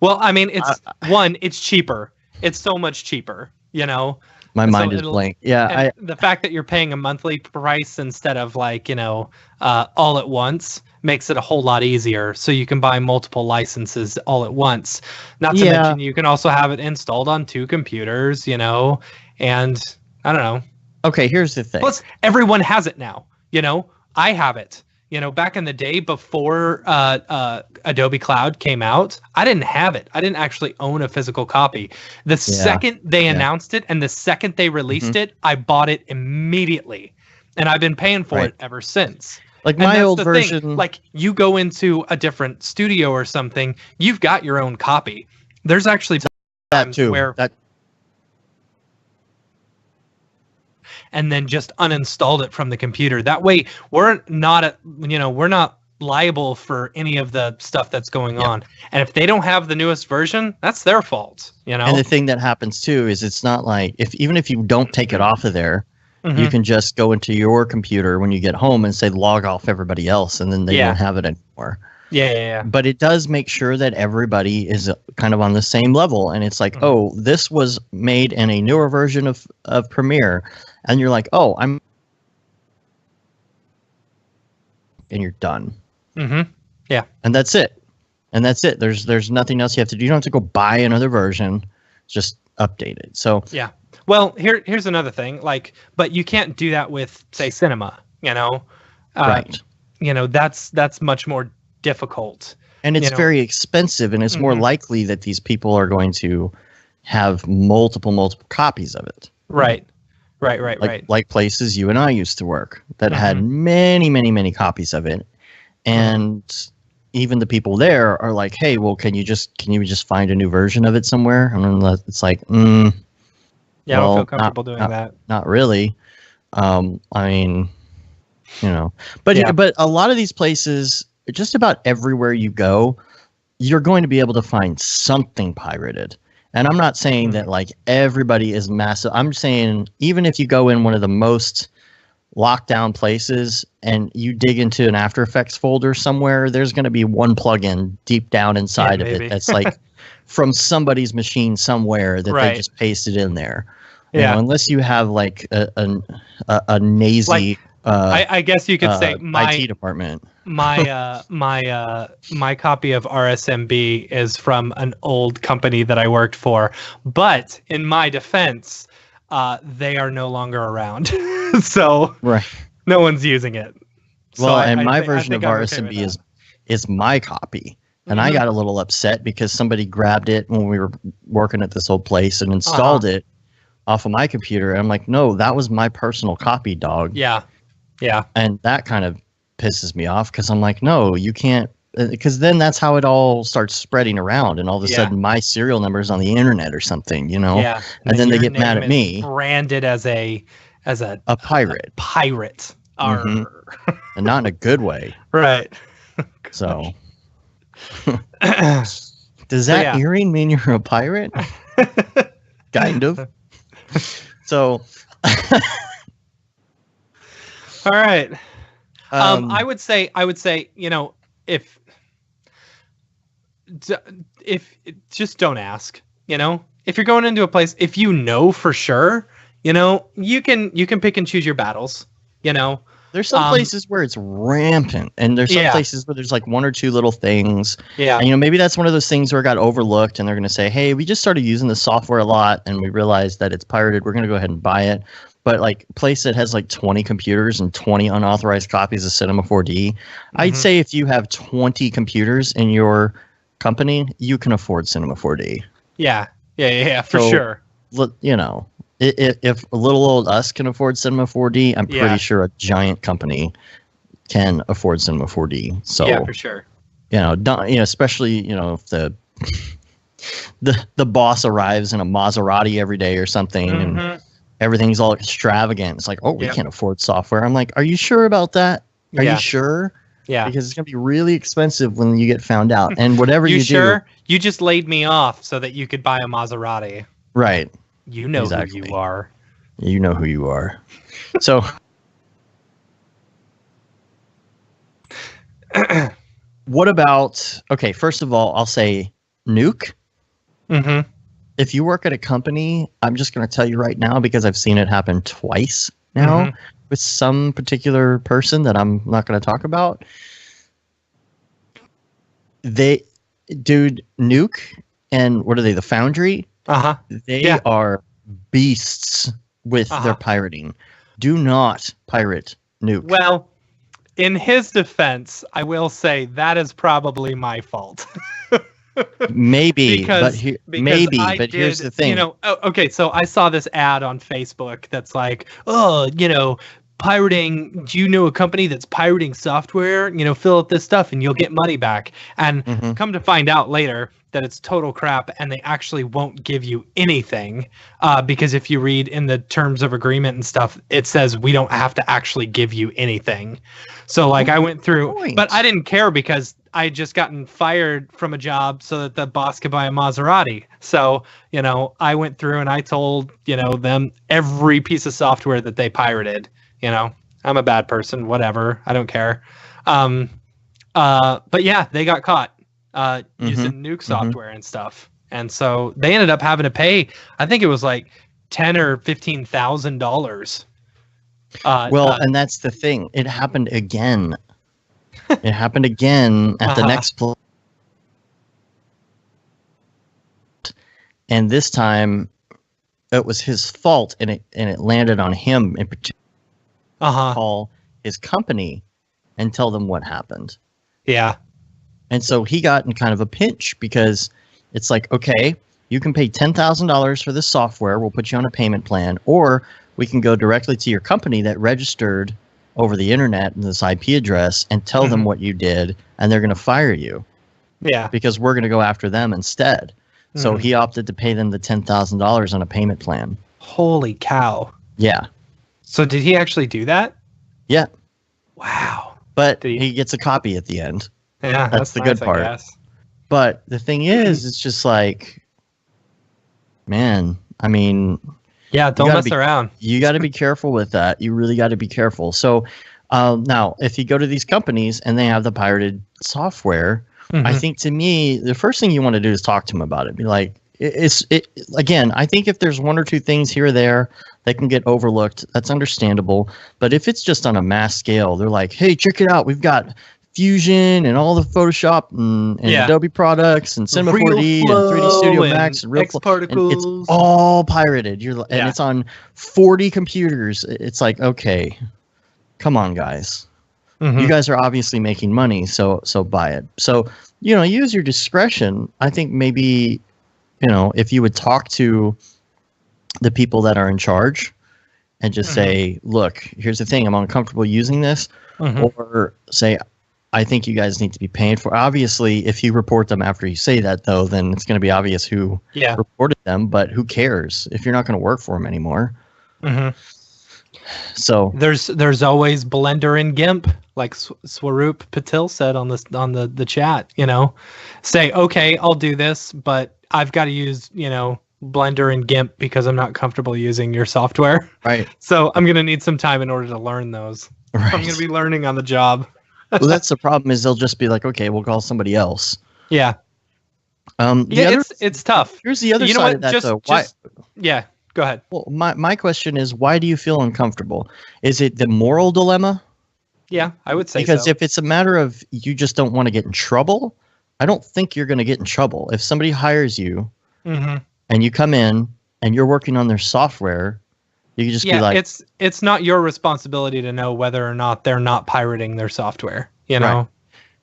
Well, I mean, it's cheaper. It's so much cheaper, My mind is blank. Yeah. The fact that you're paying a monthly price instead of like, all at once makes it a whole lot easier. So you can buy multiple licenses all at once. Not to mention you can also have it installed on 2 computers, and I don't know. Okay, here's the thing. Plus, everyone has it now. I have it. Back in the day before Adobe Cloud came out, I didn't have it. I didn't actually own a physical copy. The second they announced it and the second they released it, I bought it immediately. And I've been paying for it ever since. Like my old version. Like you go into a different studio or something, you've got your own copy. There's actually times where and then just uninstalled it from the computer. That way we're not liable for any of the stuff that's going on. And if they don't have the newest version, that's their fault, And the thing that happens too is it's not like even if you don't take it off of there, you can just go into your computer when you get home and say log off everybody else, and then they don't have it anymore. Yeah. But it does make sure that everybody is kind of on the same level, and it's like, oh, this was made in a newer version of Premiere. And you're like, oh, and you're done. Yeah. And that's it. There's nothing else you have to do. You don't have to go buy another version. Just update it. So yeah. Well, here's another thing. But you can't do that with, say, Cinema. Right. That's much more difficult. And it's very expensive, and it's more likely that these people are going to have multiple copies of it. Right. Like places you and I used to work that had many copies of it, and even the people there are like, "Hey, well, can you just find a new version of it somewhere?" I mean, it's like, I don't feel comfortable doing that. Not really. I mean, but a lot of these places, just about everywhere you go, you're going to be able to find something pirated. And I'm not saying that like everybody is massive. I'm saying even if you go in one of the most locked down places and you dig into an After Effects folder somewhere, there's going to be one plugin deep down inside of it that's like from somebody's machine somewhere that they just pasted in there. Unless you have like a nazy I guess you could say my IT department. My copy of RSMB is from an old company that I worked for, but in my defense, they are no longer around, so no one's using it. Well, and my version of RSMB is my copy, and I got a little upset because somebody grabbed it when we were working at this old place and installed it off of my computer. And I'm like, no, that was my personal copy, dog. Yeah. And that kind of pisses me off because I'm like, no, you can't, because then that's how it all starts spreading around, and all of a sudden my serial number is on the internet or something, Yeah. And then they get mad at me. Branded as a pirate. Pirate. And not in a good way. Right. So does that earring mean you're a pirate? Kind of. So all right. I would say, if just don't ask, if you're going into a place, if for sure, you can pick and choose your battles, There's some places where it's rampant, and there's some Yeah. places where there's like one or two little things. Yeah. And, maybe that's one of those things where it got overlooked, and they're going to say, hey, we just started using the software a lot, and we realized that it's pirated. We're going to go ahead and buy it. But like a place that has like 20 computers and 20 unauthorized copies of Cinema 4D, I'd say if you have 20 computers in your company, you can afford Cinema 4D. Yeah, for sure. Look, if little old us can afford Cinema 4D, I'm pretty sure a giant company can afford Cinema 4D. So yeah, for sure. Especially if the boss arrives in a Maserati every day or something, and everything's all extravagant. It's like, oh, we can't afford software. I'm like, are you sure about that? Are you sure? Yeah, because it's gonna be really expensive when you get found out. And whatever you sure? do, you just laid me off so that you could buy a Maserati. Right? You know who you are. You know who you are. So, what about? Okay, first of all, I'll say Nuke. Mm-hmm. If you work at a company, I'm just going to tell you right now because I've seen it happen twice now with some particular person that I'm not going to talk about. Nuke and what are they? The Foundry. They are beasts with their pirating. Do not pirate Nuke. Well, in his defense, I will say that is probably my fault. Maybe, but here's the thing. Okay, so I saw this ad on Facebook that's like, pirating. Do you know a company that's pirating software? Fill out this stuff and you'll get money back. And come to find out later that it's total crap, and they actually won't give you anything because if you read in the terms of agreement and stuff, it says we don't have to actually give you anything. So like I went through, but I didn't care because I had just gotten fired from a job so that the boss could buy a Maserati. So, I went through and I told, them every piece of software that they pirated. I'm a bad person, whatever. I don't care. But yeah, they got caught using Nuke software and stuff. And so they ended up having to pay, I think it was like $10,000 or $15,000. And that's the thing. It happened again. It happened again at the next place. And this time it was his fault, and it landed on him in particular. Call his company and tell them what happened. Yeah. And so he got in kind of a pinch because it's like, okay, you can pay $10,000 for this software. We'll put you on a payment plan, or we can go directly to your company that registered over the internet and this IP address and tell them what you did, and they're going to fire you. Yeah. Because we're going to go after them instead. So he opted to pay them the $10,000 on a payment plan. Holy cow. Yeah. So did he actually do that? Yeah. Wow. But he gets a copy at the end. Yeah, that's the good part. I guess. But the thing is, it's just like, man, I mean, yeah, don't mess around. You got to be careful with that. You really got to be careful. So now, if you go to these companies and they have the pirated software, I think to me, the first thing you want to do is talk to them about it. Be like, again, I think if there's one or two things here or there that can get overlooked, that's understandable. But if it's just on a mass scale, they're like, hey, check it out. We've got Fusion and all the Photoshop and Adobe products and Cinema 4D and 3D Studio Max and Real Particles. And it's all pirated. And it's on 40 computers. It's like, okay, come on, guys. You guys are obviously making money, so buy it. So, use your discretion. I think maybe, if you would talk to the people that are in charge and just say, look, here's the thing, I'm uncomfortable using this, or say, I think you guys need to be paying for it. Obviously, if you report them after you say that, though, then it's going to be obvious who reported them, but who cares if you're not going to work for them anymore? So there's always Blender and GIMP, like Swaroop Patil said on the chat. Say, okay, I'll do this, but I've got to use Blender and GIMP because I'm not comfortable using your software. Right. So I'm gonna need some time in order to learn those. Right. I'm gonna be learning on the job. Well, that's the problem. Is they'll just be like, okay, we'll call somebody else. Yeah. It's tough. Here's the other side of that, though. Yeah. Go ahead. Well, my question is, why do you feel uncomfortable? Is it the moral dilemma? Yeah, I would say Because so. if it's a matter of you just don't want to get in trouble, I don't think you're going to get in trouble. If somebody hires you Mm-hmm. and you come in and you're working on their software, you can just be Yeah, like, it's not your responsibility to know whether or not they're not pirating their software. You right. know,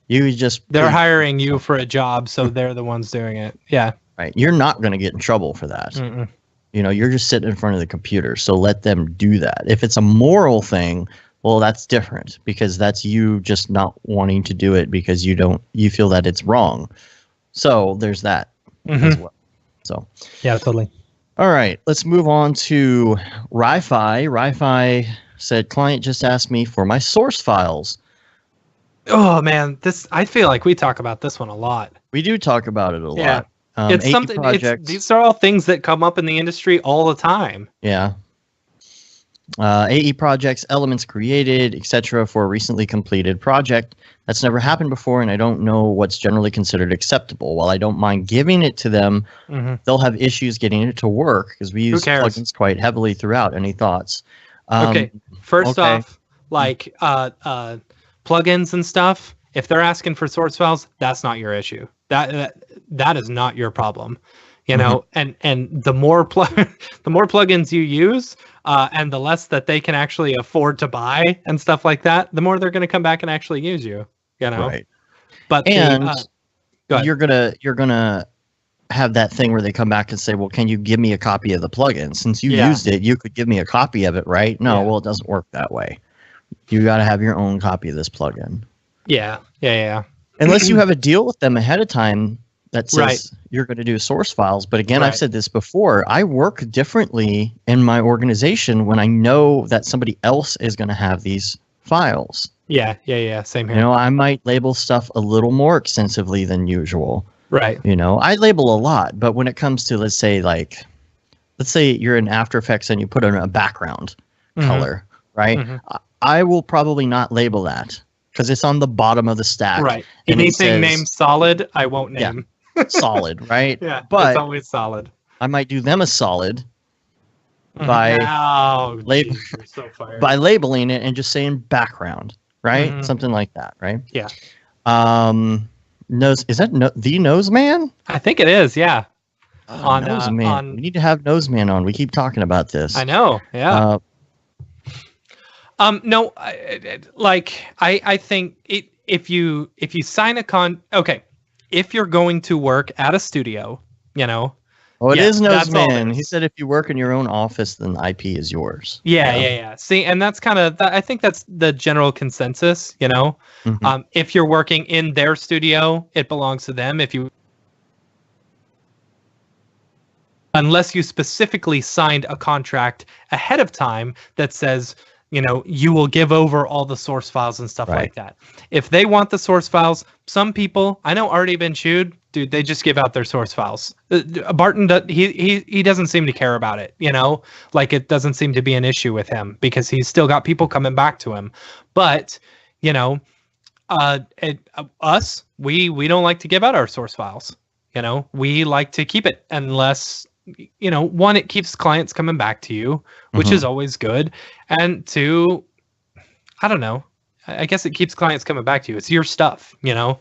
You just they're hiring you for a job, so they're the ones doing it. Yeah, right. You're not going to get in trouble for that. Mm-mm. You know, you're just sitting in front of the computer, so let them do that. If it's a moral thing, well, that's different because that's you just not wanting to do it because you feel that it's wrong. So there's that as well. So yeah, totally. all right, let's move on to Ri-Fi. Ri-Fi said, client just asked me for my source files. Oh man, I feel like we talk about this one a lot. We do talk about it a lot. It's AE something. projects, These are all things that come up in the industry all the time. yeah. AE projects, elements created, etc. for a recently completed project. That's never happened before, and I don't know what's generally considered acceptable. While I don't mind giving it to them, they'll have issues getting it to work because we use plugins quite heavily throughout. Any thoughts? Okay, first off, like plugins and stuff, if they're asking for source files, that's not your issue. That is not your problem. You know, and the more the more plugins you use, and the less that they can actually afford to buy and stuff like that, the more they're going to come back and actually use you. You know, right? But you're gonna have that thing where they come back and say, "Well, can you give me a copy of the plugin? Since you used it, you could give me a copy of it, right?" No, well, it doesn't work that way. You got to have your own copy of this plugin. Yeah. Unless you have a deal with them ahead of time that says you're going to do source files. But again, I've said this before. I work differently in my organization when I know that somebody else is going to have these files. Yeah. Same here. You know, I might label stuff a little more extensively than usual. Right. You know, I label a lot, but when it comes to, let's say you're in After Effects and you put in a background color, right? I will probably not label that because it's on the bottom of the stack. Right. Anything named solid, I won't name. Yeah, solid, right? Yeah, but it's always solid. I might do them a solid by by labeling it and just saying background, right? Something like that, right? Yeah. Is that the Nose Man? I think it is. Yeah. Nose Man. We need to have Nose Man on. We keep talking about this. I know. Yeah. No, I think if you sign a if you're going to work at a studio, you know. Oh, it is Nose Man. He said if you work in your own office, then the IP is yours. Yeah. See, and that's kind of, I think that's the general consensus, you know. If you're working in their studio, it belongs to them. Unless you specifically signed a contract ahead of time that says, you know, you will give over all the source files and stuff like that. If they want the source files, some people, I know Artie Been Chewed, dude, they just give out their source files. Barton, he doesn't seem to care about it, you know? Like, it doesn't seem to be an issue with him because he's still got people coming back to him. But, you know, us, we don't like to give out our source files. You know, we like to keep it unless... You know, one, it keeps clients coming back to you, which is always good. And two, I don't know. I guess it keeps clients coming back to you. It's your stuff, you know?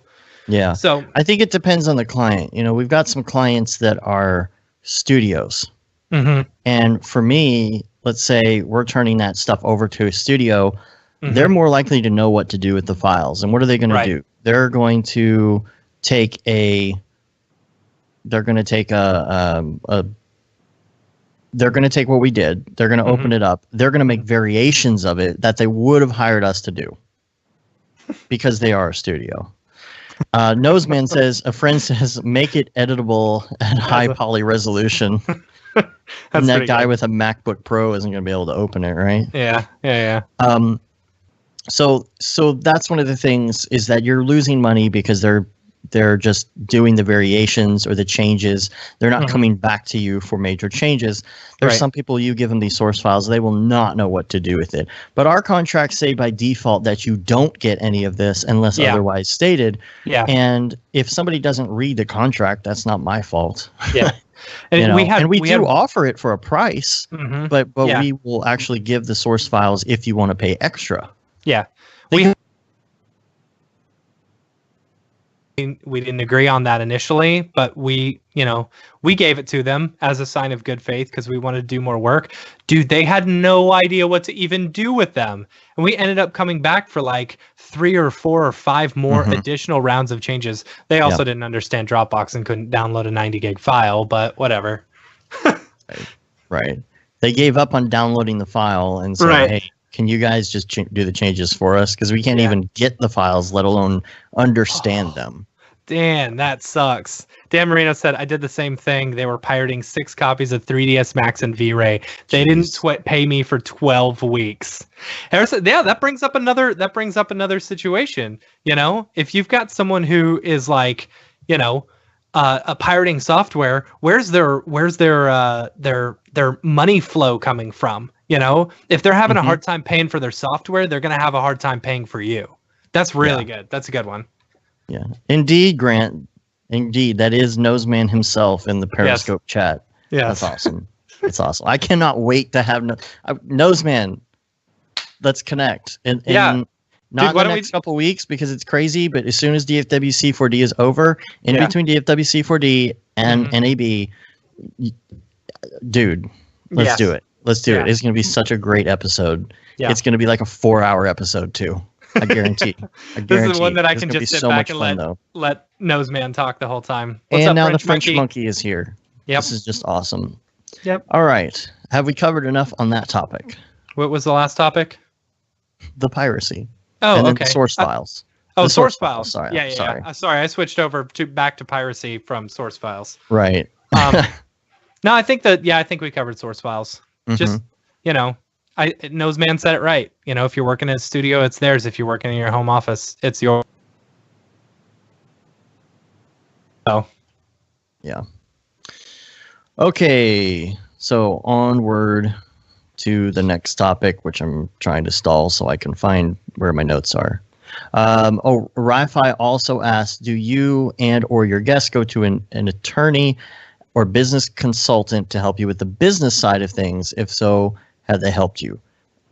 Yeah. So I think it depends on the client. You know, we've got some clients that are studios. And for me, let's say we're turning that stuff over to a studio. They're more likely to know what to do with the files. And what are they going to do? They're going to take they're going to take they're going to take what we did. They're going to open it up. They're going to make variations of it that they would have hired us to do because they are a studio. Noseman says, a friend says, make it editable at high poly resolution. And that guy with a MacBook Pro isn't going to be able to open it, right? Yeah. So that's one of the things is that you're losing money because they're just doing the variations or the changes. They're not coming back to you for major changes. There's some people, you give them these source files, they will not know what to do with it. But our contracts say by default that you don't get any of this unless otherwise stated. Yeah. And if somebody doesn't read the contract, that's not my fault. Yeah. And you know? we do offer it for a price, but we will actually give the source files if you want to pay extra. Yeah. We didn't agree on that initially, but we gave it to them as a sign of good faith because we wanted to do more work. Dude, they had no idea what to even do with them. And we ended up coming back for like 3 or 4 or 5 more additional rounds of changes. They also didn't understand Dropbox and couldn't download a 90 gig file, but whatever. Right. They gave up on downloading the file and said, hey, can you guys just do the changes for us? Because we can't even get the files, let alone understand them. Dan, that sucks. Dan Marino said, I did the same thing. They were pirating 6 copies of 3ds Max and V-Ray. They didn't pay me for 12 weeks. Yeah, that brings up another situation. If you've got someone who is like, a pirating software, where's their money flow coming from? If they're having a hard time paying for their software, they're going to have a hard time paying for you. That's really good. That's a good one. Yeah, indeed, Grant. Indeed, that is Noseman himself in the Periscope chat. Yeah, that's awesome. It's awesome. I cannot wait to have Noseman. Let's connect. And not the next couple weeks because it's crazy. But as soon as DFWC4D is over, between DFWC4D and NAB, dude, let's do it. Let's do it. It's going to be such a great episode. Yeah. It's going to be like a 4-hour episode too. I guarantee. This is one that I can just sit back and let Noseman talk the whole time. What's up, now the French monkey is here. Yep. This is just awesome. Yep. All right. Have we covered enough on that topic? What was the last topic? The piracy. Oh, and okay. The source files. Source files. Sorry. Yeah. Sorry, I switched over back to piracy from source files. Right. No, I think we covered source files. Just, Noseman said it right. If you're working in a studio, it's theirs. If you're working in your home office, it's yours. Oh. Yeah. Okay. So onward to the next topic, which I'm trying to stall so I can find where my notes are. Ri-Fi also asked, do you and or your guests go to an attorney or business consultant to help you with the business side of things? If so, have they helped you?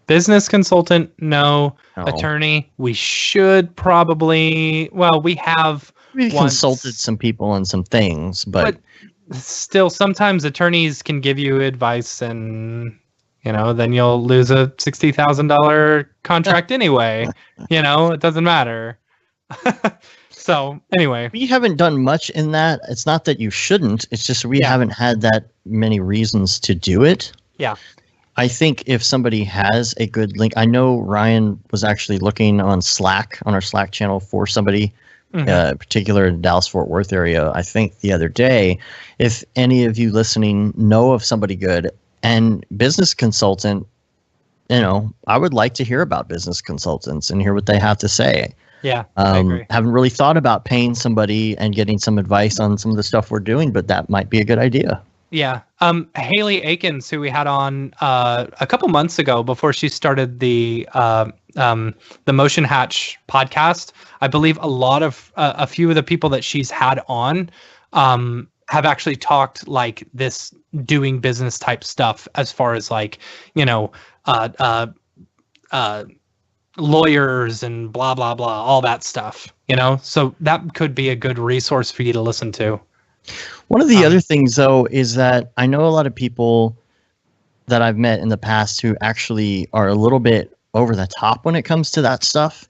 Business consultant, no. Attorney, we should probably. Well, we have. We consulted some people on some things, but still, sometimes attorneys can give you advice, and then you'll lose a $60,000 contract anyway. It doesn't matter. So anyway, we haven't done much in that. It's not that you shouldn't. It's just we haven't had that many reasons to do it. Yeah. I think if somebody has a good link, I know Ryan was actually looking on Slack, on our Slack channel for somebody, particular in the Dallas-Fort Worth area, I think the other day. If any of you listening know of somebody good and business consultant, I would like to hear about business consultants and hear what they have to say. Yeah, I agree. Haven't really thought about paying somebody and getting some advice on some of the stuff we're doing, but that might be a good idea. Yeah. Haley Akins, who we had on a couple months ago before she started the Motion Hatch podcast, I believe a few of the people that she's had on have actually talked like this doing business type stuff as far as like, lawyers and blah, blah, blah, all that stuff, so that could be a good resource for you to listen to. One of the other things, though, is that I know a lot of people that I've met in the past who actually are a little bit over the top when it comes to that stuff.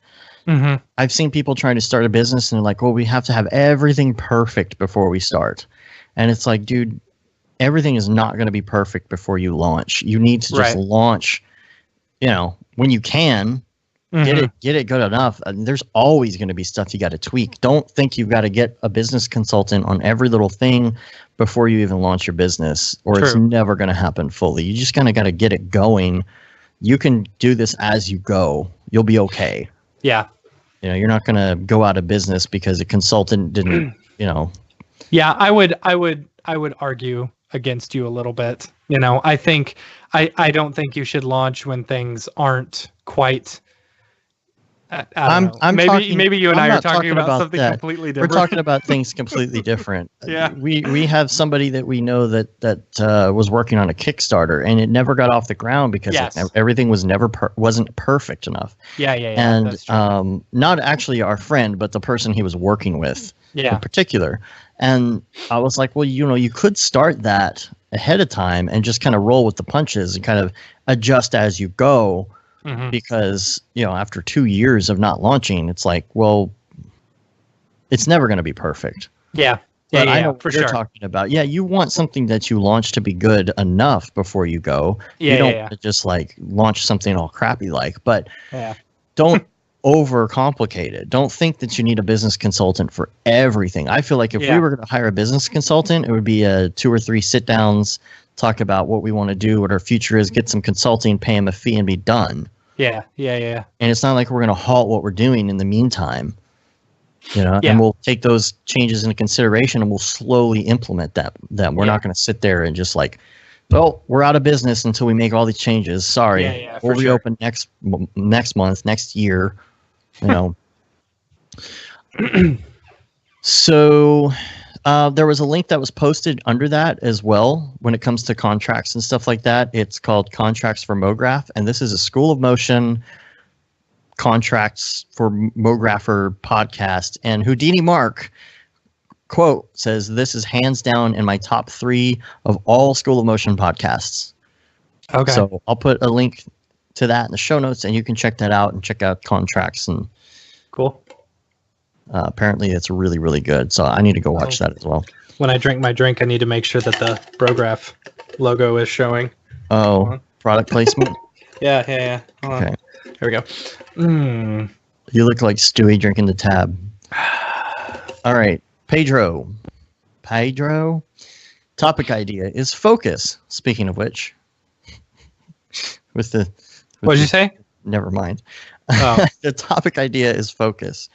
Mm-hmm. I've seen people trying to start a business and they're like, well, we have to have everything perfect before we start. And it's like, dude, everything is not going to be perfect before you launch. You need to just launch, when you can. Get it good enough. There's always going to be stuff you got to tweak. Don't think you've got to get a business consultant on every little thing before you even launch your business, or it's never going to happen fully. You just kind of got to get it going. You can do this as you go. You'll be okay. Yeah. You're not going to go out of business because a consultant didn't, Yeah, I would argue against you a little bit. I think I don't think you should launch when things aren't quite I don't know. Maybe you and I'm I are not talking about something that. completely different. We're talking about things completely different. Yeah. We have somebody that we know that was working on a Kickstarter, and it never got off the ground because everything was wasn't perfect enough. Yeah. And that's true. not actually our friend, but the person he was working with in particular. And I was like, well, you could start that ahead of time and just kind of roll with the punches and kind of adjust as you go. Mm-hmm. Because, after 2 years of not launching, it's like, well, it's never going to be perfect. Yeah. But I know what you're talking about. Yeah, you want something that you launch to be good enough before you go. Yeah, you don't want to just like launch something all crappy but don't overcomplicate it. Don't think that you need a business consultant for everything. I feel like if we were going to hire a business consultant, it would be 2 or 3 sit downs, talk about what we want to do, what our future is, get some consulting, pay them a fee, and be done. Yeah. And it's not like we're going to halt what we're doing in the meantime, and we'll take those changes into consideration and we'll slowly implement that. We're not going to sit there and just like, well, we're out of business until we make all these changes. Sorry. We'll reopen next month, next year, So there was a link that was posted under that as well when it comes to contracts and stuff like that. It's called Contracts for Brograph, and this is a School of Motion contracts for Brographer podcast. And Houdini Mark, quote, says, this is hands down in my top 3 of all School of Motion podcasts. Okay. So I'll put a link to that in the show notes, and you can check that out and check out contracts. And cool. Apparently it's really, really good. So I need to go watch that as well. When I drink my drink, I need to make sure that the Brograph logo is showing. Oh, product placement? Yeah. Hold on. Here we go. You look like Stewie drinking the tab. All right. Pedro. Topic idea is focus. Speaking of which. What did you say? Never mind. Oh. The topic idea is focus.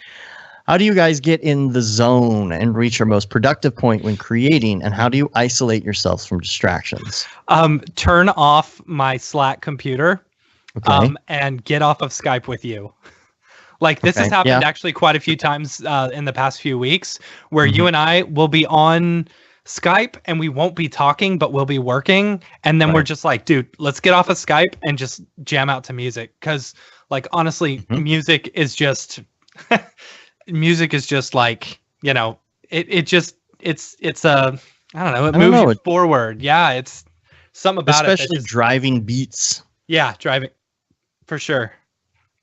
How do you guys get in the zone and reach your most productive point when creating, and how do you isolate yourselves from distractions? Turn off my Slack computer, and get off of Skype with you. Like this has happened actually quite a few times in the past few weeks where you and I will be on Skype and we won't be talking, but we'll be working. And then we're just like, dude, let's get off of Skype and just jam out to music. Cause like, honestly, music is just like, it's I don't know. It moves you forward. Yeah. It's something about especially driving beats. Yeah. Driving for sure.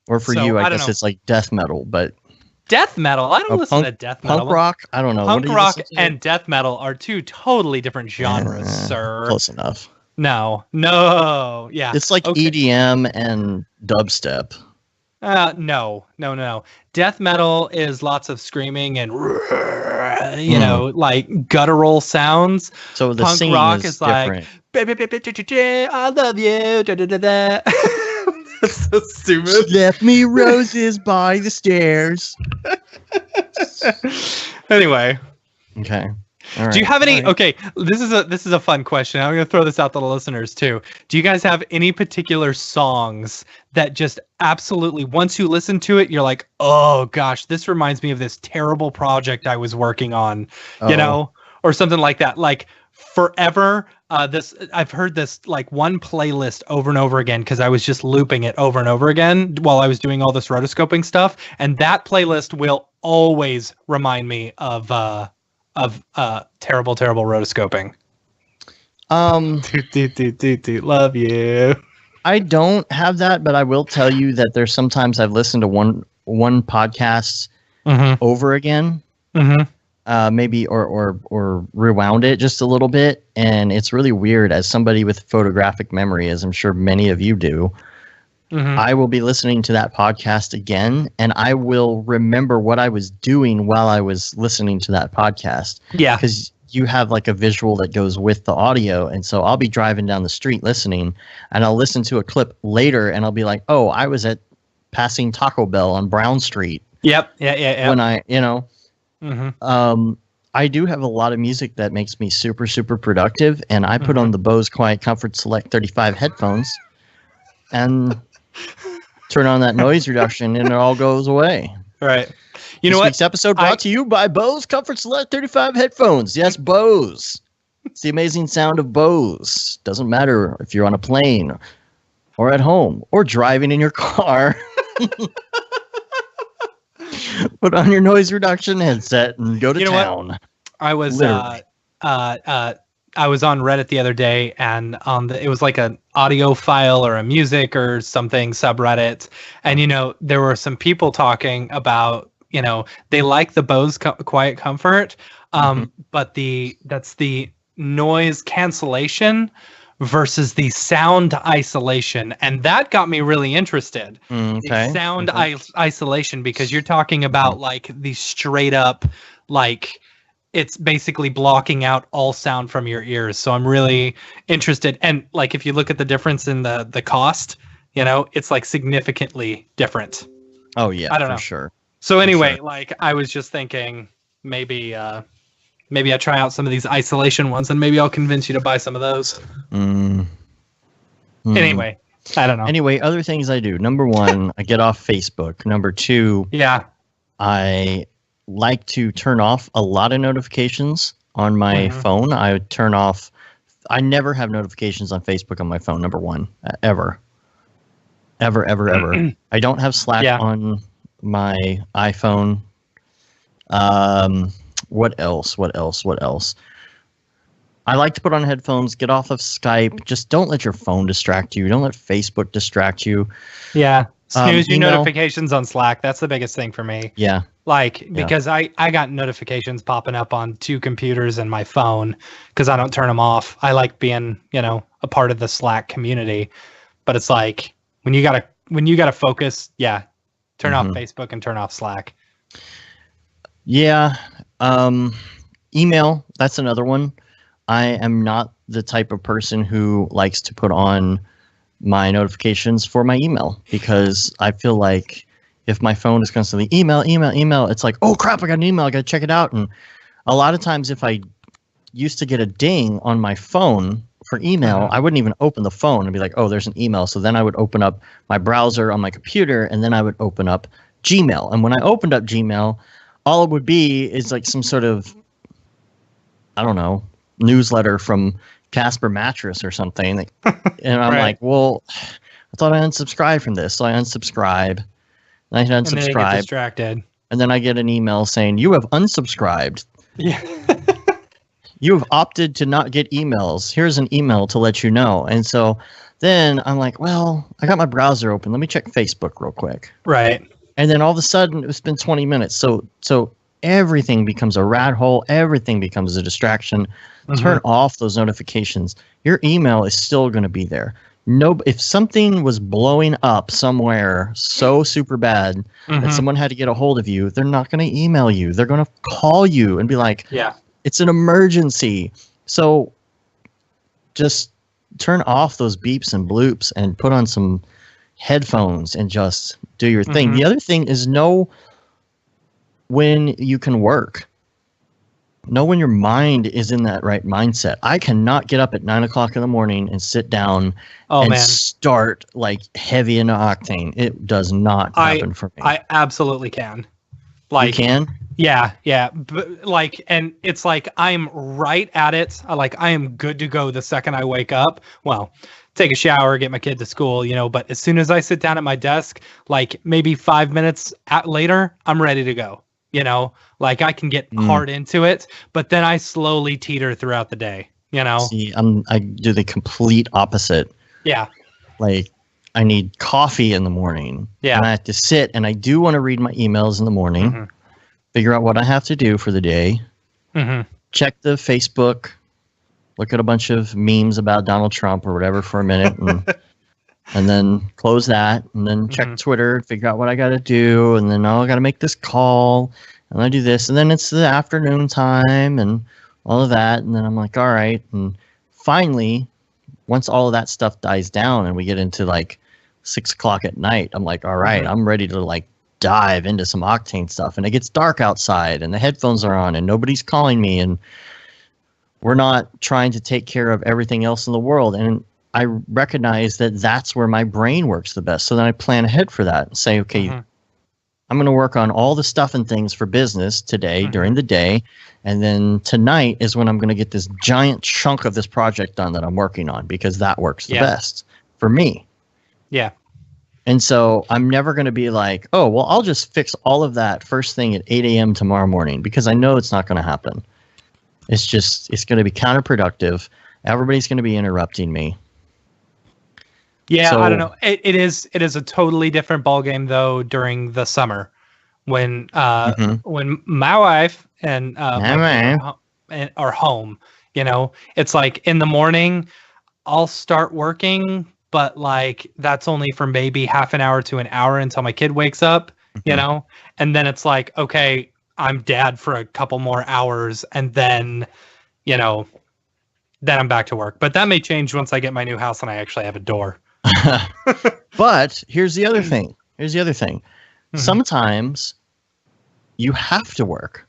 Or for you, I guess it's like death metal, but death metal. I don't listen to death metal. Punk rock? I don't know. Punk rock and death metal are 2 totally different genres, sir. Close enough. No. Yeah. It's like EDM and dubstep. No. Death metal is lots of screaming and like guttural sounds. So the punk rock is different. Like, I love you. Da, da, da, da. That's so stupid. She left me roses by the stairs. Anyway. Okay. All right. Do you have any? Okay, this is a fun question. I'm going to throw this out to the listeners too. Do you guys have any particular songs that just absolutely, once you listen to it, you're like, oh gosh, this reminds me of this terrible project I was working on, or something like that. Like forever. I've heard this like one playlist over and over again because I was just looping it over and over again while I was doing all this rotoscoping stuff, and that playlist will always remind me of terrible rotoscoping. Love you. I don't have that, but I will tell you that there's sometimes I've listened to one podcast over again. Maybe or rewound it just a little bit, and it's really weird. As somebody with photographic memory, as I'm sure many of you do, I will be listening to that podcast again, and I will remember what I was doing while I was listening to that podcast. Yeah, because you have like a visual that goes with the audio, and so I'll be driving down the street listening, and I'll listen to a clip later, and I'll be like, "Oh, I was at passing Taco Bell on Brown Street." Yep. Yeah. When I, I do have a lot of music that makes me super, super productive, and I put on the Bose Quiet Comfort Select 35 headphones, and turn on that noise reduction and it all goes away. Right. You know This what? week's episode brought to you by Bose Comfort Select 35 headphones. Yes, Bose. It's the amazing sound of Bose. Doesn't matter if you're on a plane or at home or driving in your car. Put on your noise reduction headset and go to town. What? I was I was on Reddit the other day, and it was like an audio file or a music or something subreddit, and there were some people talking about they like the Bose Quiet Comfort, but that's the noise cancellation versus the sound isolation, and that got me really interested. Okay. The sound isolation, because you're talking about like the straight up like. It's basically blocking out all sound from your ears. So I'm really interested. And like, if you look at the difference in the cost, it's like significantly different. Oh yeah, I don't know. For sure. So anyway, like I was just thinking maybe I try out some of these isolation ones and maybe I'll convince you to buy some of those. Anyway, I don't know. Anyway, other things I do. Number one, I get off Facebook. Number two, I like to turn off a lot of notifications on my phone. I would turn off. I never have notifications on Facebook on my phone. Number one, ever. I don't have Slack on my iPhone. What else? I like to put on headphones, get off of Skype. Just don't let your phone distract you. Don't let Facebook distract you. Yeah. Snooze your notifications on Slack. That's the biggest thing for me. Yeah. Because I got notifications popping up on two computers and my phone because I don't turn them off. I like being, a part of the Slack community. But it's like when you gotta focus, turn off Facebook and turn off Slack. Yeah. Email, that's another one. I am not the type of person who likes to put on my notifications for my email because I feel like if my phone is constantly email, it's like, oh crap, I got an email, I got to check it out. And a lot of times if I used to get a ding on my phone for email, I wouldn't even open the phone and be like, oh, there's an email. So then I would open up my browser on my computer and then I would open up Gmail. And when I opened up Gmail, all it would be is like some sort of, I don't know, newsletter from Casper Mattress or something. And I'm like, well, I thought I unsubscribed from this. So I unsubscribe. And I unsubscribe. And then you get distracted. And then I get an email saying, you have unsubscribed. Yeah. You have opted to not get emails. Here's an email to let you know. And so then I'm like, well, I got my browser open. Let me check Facebook real quick. Right. And then all of a sudden, it's been 20 minutes. So everything becomes a rat hole. Everything becomes a distraction. Turn off those notifications. Your email is still going to be there. If something was blowing up somewhere so super bad that someone had to get a hold of you, they're not going to email you. They're going to call you and be like, it's an emergency. So just turn off those beeps and bloops and put on some headphones and just do your thing. The other thing is know when you can work. Know when your mind is in that right mindset. I cannot get up at 9 o'clock in the morning and sit down start like heavy into Octane. It does not happen for me. I absolutely can. You can? Yeah. But and it's like I'm right at it. I am good to go the second I wake up. Well, take a shower, get my kid to school, but as soon as I sit down at my desk, like maybe 5 minutes later, I'm ready to go. I can get hard into it, but then I slowly teeter throughout the day, See, I do the complete opposite. Yeah. Like I need coffee in the morning. Yeah. And I have to sit and I do want to read my emails in the morning, figure out what I have to do for the day, check the Facebook, look at a bunch of memes about Donald Trump or whatever for a minute and then close that and then check Twitter, figure out what I got to do. And then, I got to make this call and I do this. And then it's the afternoon time and all of that. And then I'm like, all right. And finally, once all of that stuff dies down and we get into like 6 o'clock at night, I'm like, all right, I'm ready to like dive into some Octane stuff. And it gets dark outside and the headphones are on and nobody's calling me and we're not trying to take care of everything else in the world. And I recognize that that's where my brain works the best. So then I plan ahead for that and say, okay, I'm going to work on all the stuff and things for business today during the day. And then tonight is when I'm going to get this giant chunk of this project done that I'm working on, because that works the best for me. Yeah. And so I'm never going to be like, oh, well, I'll just fix all of that first thing at 8 a.m. tomorrow morning, because I know it's not going to happen. It's going to be counterproductive. Everybody's going to be interrupting me. Yeah, so, I don't know. It is a totally different ballgame though during the summer, when my wife and are home. You know, it's like in the morning, I'll start working, but like that's only for maybe half an hour to an hour until my kid wakes up. You know, and then it's like, okay, I'm dad for a couple more hours, and then, you know, then I'm back to work. But that may change once I get my new house and I actually have a door. But here's the other thing. Sometimes you have to work.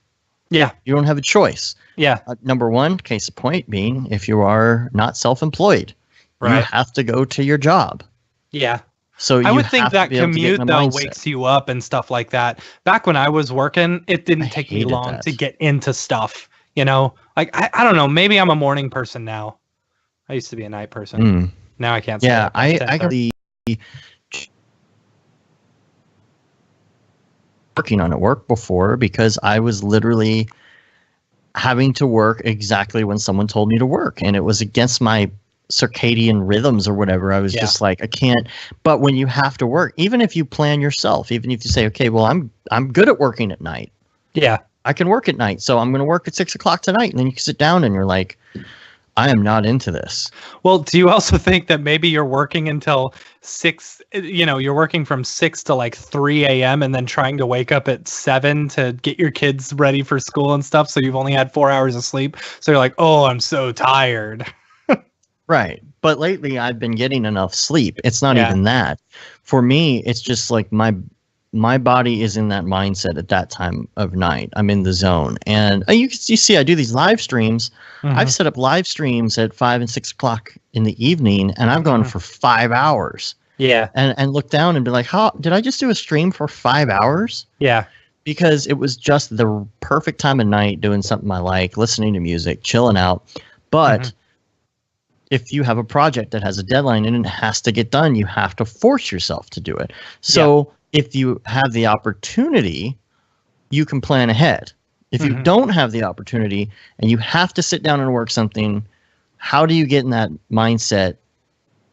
Yeah. You don't have a choice. Yeah. Number one, case in point being, if you are not self-employed, you have to go to your job. Yeah. So I would think that commute though wakes you up and stuff like that. Back when I was working, it didn't take me long to get into stuff. You know, like I don't know. Maybe I'm a morning person now. I used to be a night person. Now I can't. Yeah, I got the working on at work before, because I was literally having to work exactly when someone told me to work, and it was against my circadian rhythms or whatever. I was just like, I can't. But when you have to work, even if you plan yourself, even if you say, okay, well, I'm good at working at night. Yeah, I can work at night, so I'm going to work at 6 o'clock tonight, and then you can sit down and you're like, I am not into this. Well, do you also think that maybe you're working until 6, you know, you're working from 6 to like 3 a.m. and then trying to wake up at 7 to get your kids ready for school and stuff. So you've only had 4 hours of sleep. So you're like, oh, I'm so tired. Right. But lately I've been getting enough sleep. It's not even that. For me, it's just like my body is in that mindset at that time of night. I'm in the zone. And you see, I do these live streams. I've set up live streams at 5 and 6 o'clock in the evening, and I've gone for 5 hours. Yeah. And look down and be like, how did I just do a stream for 5 hours? Yeah. Because it was just the perfect time of night doing something I like, listening to music, chilling out. But if you have a project that has a deadline and it has to get done, you have to force yourself to do it. So if you have the opportunity, you can plan ahead. If you don't have the opportunity and you have to sit down and work something, how do you get in that mindset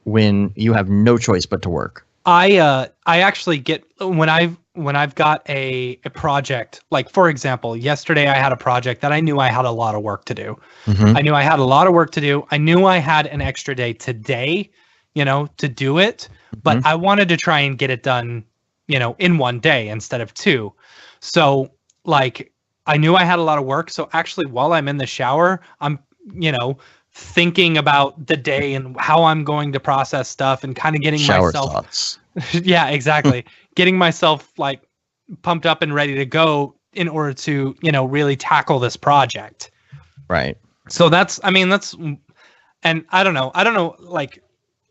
when you have no choice but to work? I actually get when I've got a project, like for example, yesterday I had a project that I knew I had a lot of work to do. I knew I had a lot of work to do. I knew I had an extra day today, you know, to do it, but I wanted to try and get it done, you know, in one day instead of two. So like I knew I had a lot of work. So actually while I'm in the shower, I'm, you know, thinking about the day and how I'm going to process stuff and kind of getting shower myself thoughts. Yeah, exactly. Getting myself like pumped up and ready to go in order to, you know, really tackle this project. Right. So that's and I don't know, like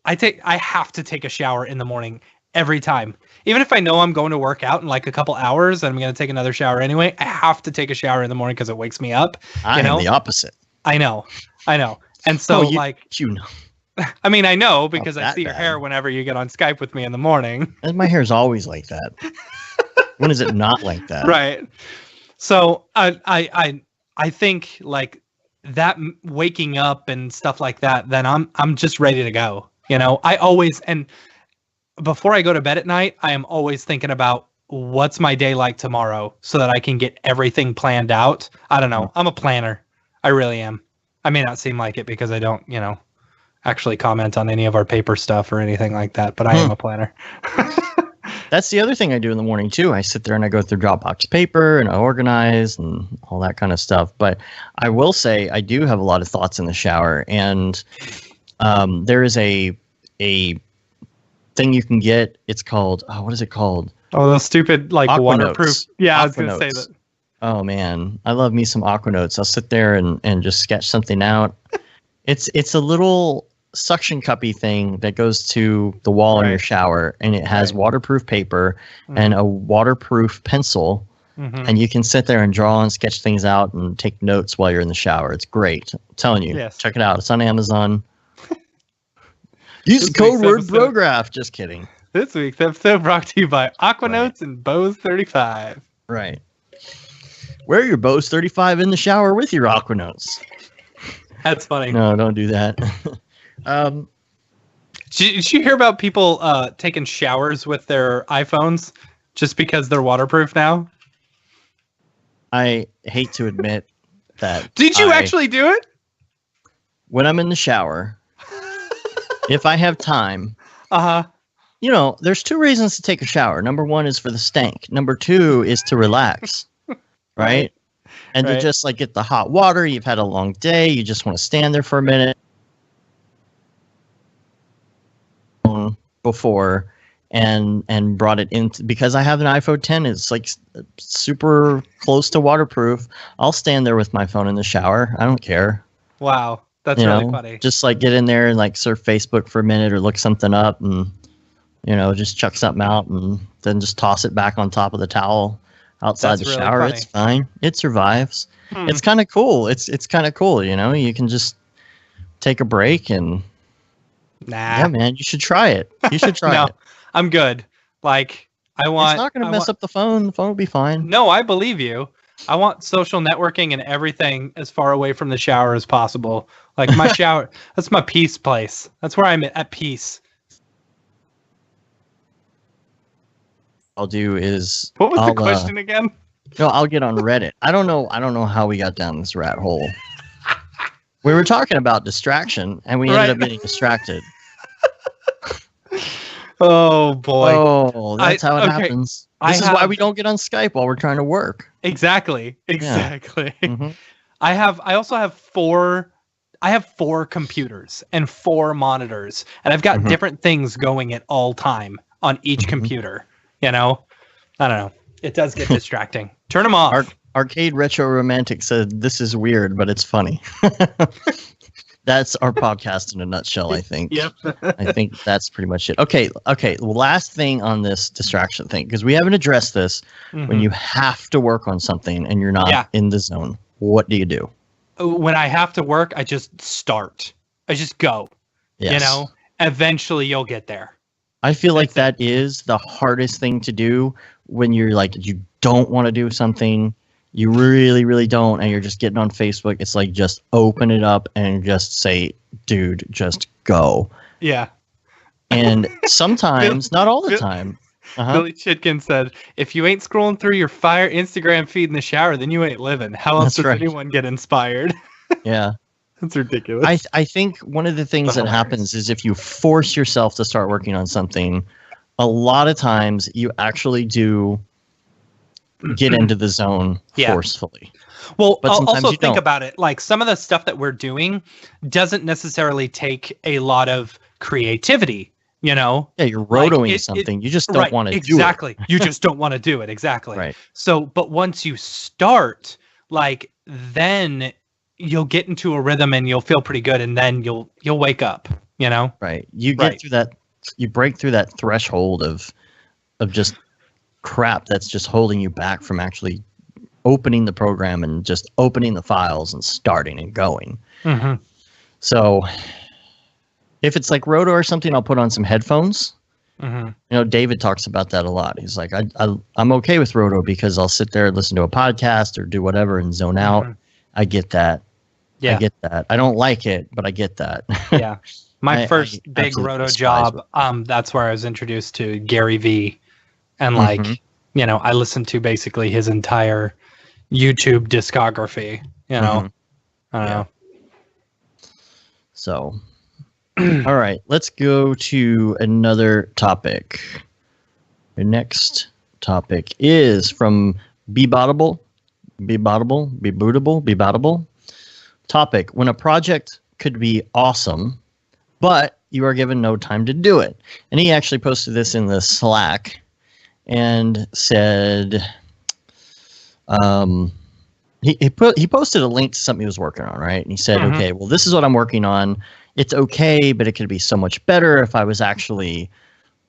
I have to take a shower in the morning every time. Even if I know I'm going to work out in like a couple hours and I'm going to take another shower anyway, I have to take a shower in the morning because it wakes me up. I am the opposite. I know. And so you know. I mean, I know because I see your hair whenever you get on Skype with me in the morning. And my hair's always like that. When is it not like that? Right. So I think like that waking up and stuff like that, then I'm just ready to go. You know, I always, and before I go to bed at night, I am always thinking about what's my day like tomorrow so that I can get everything planned out. I don't know. I'm a planner. I really am. I may not seem like it because I don't, you know, actually comment on any of our paper stuff or anything like that, but I am a planner. That's the other thing I do in the morning too. I sit there and I go through Dropbox paper and I organize and all that kind of stuff. But I will say I do have a lot of thoughts in the shower, and there is a thing you can get. It's called, what is it called? Oh, those stupid like Aqua waterproof. Notes. Yeah, I was Aqua going to say Notes. that. Oh man, I love me some Aqua Notes. I'll sit there and just sketch something out. It's a little suction cuppy thing that goes to the wall in your shower, and it has waterproof paper and a waterproof pencil, and you can sit there and draw and sketch things out and take notes while you're in the shower. It's great. I'm telling you, check it out. It's on Amazon. Use the code word Brograph. Just kidding. This week's episode brought to you by Aquanotes and Bose 35. Right. Wear your Bose 35 in the shower with your Aquanotes. That's funny. No, don't do that. Did you hear about people taking showers with their iPhones just because they're waterproof now? I hate to admit that. Did you actually do it? When I'm in the shower, if I have time, you know, there's two reasons to take a shower. Number one is for the stank. Number two is to relax, right? And to just like get the hot water. You've had a long day. You just want to stand there for a minute before and brought it in because I have an iPhone 10. It's like super close to waterproof. I'll stand there with my phone in the shower. I don't care. Wow. That's really funny. Just like get in there and like surf Facebook for a minute or look something up and, you know, just chuck something out and then just toss it back on top of the towel outside the shower. It's fine. It survives. It's kind of cool. It's kind of cool. You know, you can just take a break and yeah, man, you should try it. You should try it. I'm good. Like I want. It's not going to mess up the phone. The phone will be fine. No, I believe you. I want social networking and everything as far away from the shower as possible. Like my shower, that's my peace place. That's where I'm at peace. I'll do is what was the question again? No, I'll get on Reddit. I don't know how we got down this rat hole. We were talking about distraction, and we ended up getting distracted. Oh boy! Oh, that's how it happens. This is why we don't get on Skype while we're trying to work. Exactly. Yeah. I also have four computers and 4 monitors, and I've got different things going at all time on each computer. You know, I don't know. It does get distracting. Turn them off. Arcade Retro Romantic said, "This is weird, but it's funny." That's our podcast in a nutshell, I think. Yep. I think that's pretty much it. Okay. Well, last thing on this distraction thing, because we haven't addressed this. When you have to work on something and you're not in the zone, what do you do? When I have to work, I just start. I just go. Yes. You know, eventually you'll get there. I feel like that is the hardest thing to do when you're like, you don't want to do something. You really, really don't. And you're just getting on Facebook. It's like, just open it up and just say, dude, just go. Yeah. And sometimes, not all the time. Billy Chitkin said, if you ain't scrolling through your fire Instagram feed in the shower, then you ain't living. How else does anyone get inspired? Yeah. That's ridiculous. I think one of the things that happens is if you force yourself to start working on something, a lot of times you actually do get into the zone forcefully. Well, but also think about it. Like some of the stuff that we're doing doesn't necessarily take a lot of creativity, you know? Yeah, you're rotoing something. You just don't want to do it. Exactly. You just don't want to do it. Exactly. Right. So, but once you start, like, then you'll get into a rhythm and you'll feel pretty good, and then you'll wake up, you know? Right. You get through that, you break through that threshold of just crap that's just holding you back from actually opening the program and just opening the files and starting and going. So if it's like Roto or something, I'll put on some headphones. You know, David talks about that a lot. He's like, I'm okay with Roto because I'll sit there and listen to a podcast or do whatever and zone out. I get that. Yeah. I get that. I don't like it, but I get that. Yeah. My first big Roto job, that's where I was introduced to Gary V. And like, you know, I listened to basically his entire YouTube discography, you know. I don't know. So, all right, let's go to another topic. The next topic is from Bebootable. Topic: when a project could be awesome, but you are given no time to do it. And he actually posted this in the Slack and said, he posted a link to something he was working on, right? And he said, okay, well, this is what I'm working on. it's okay, but it could be so much better if I was actually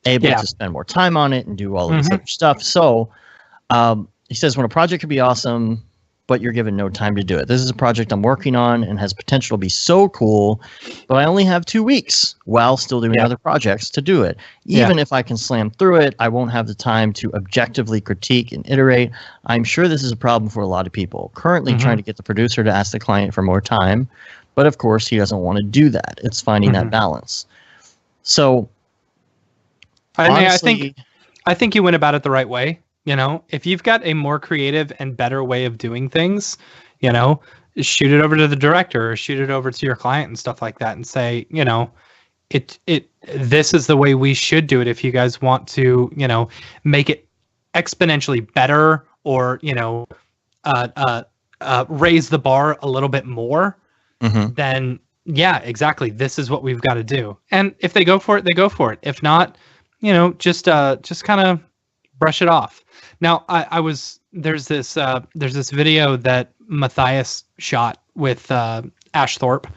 able to spend more time on it and do all of this other stuff. So he says, when a project could be awesome, but you're given no time to do it. This is a project I'm working on and has potential to be so cool, but I only have 2 weeks while still doing other projects to do it. Even if I can slam through it, I won't have the time to objectively critique and iterate. I'm sure this is a problem for a lot of people. Currently trying to get the producer to ask the client for more time, but of course he doesn't want to do that. It's finding that balance. So honestly, I think you went about it the right way. You know, if you've got a more creative and better way of doing things, you know, shoot it over to the director or shoot it over to your client and stuff like that and say, you know, this is the way we should do it if you guys want to, you know, make it exponentially better or, you know, raise the bar a little bit more, then yeah, exactly. This is what we've got to do. And if they go for it, they go for it. If not, you know, just kind of brush it off. Now, there's this video that Matthias shot with Ash Thorpe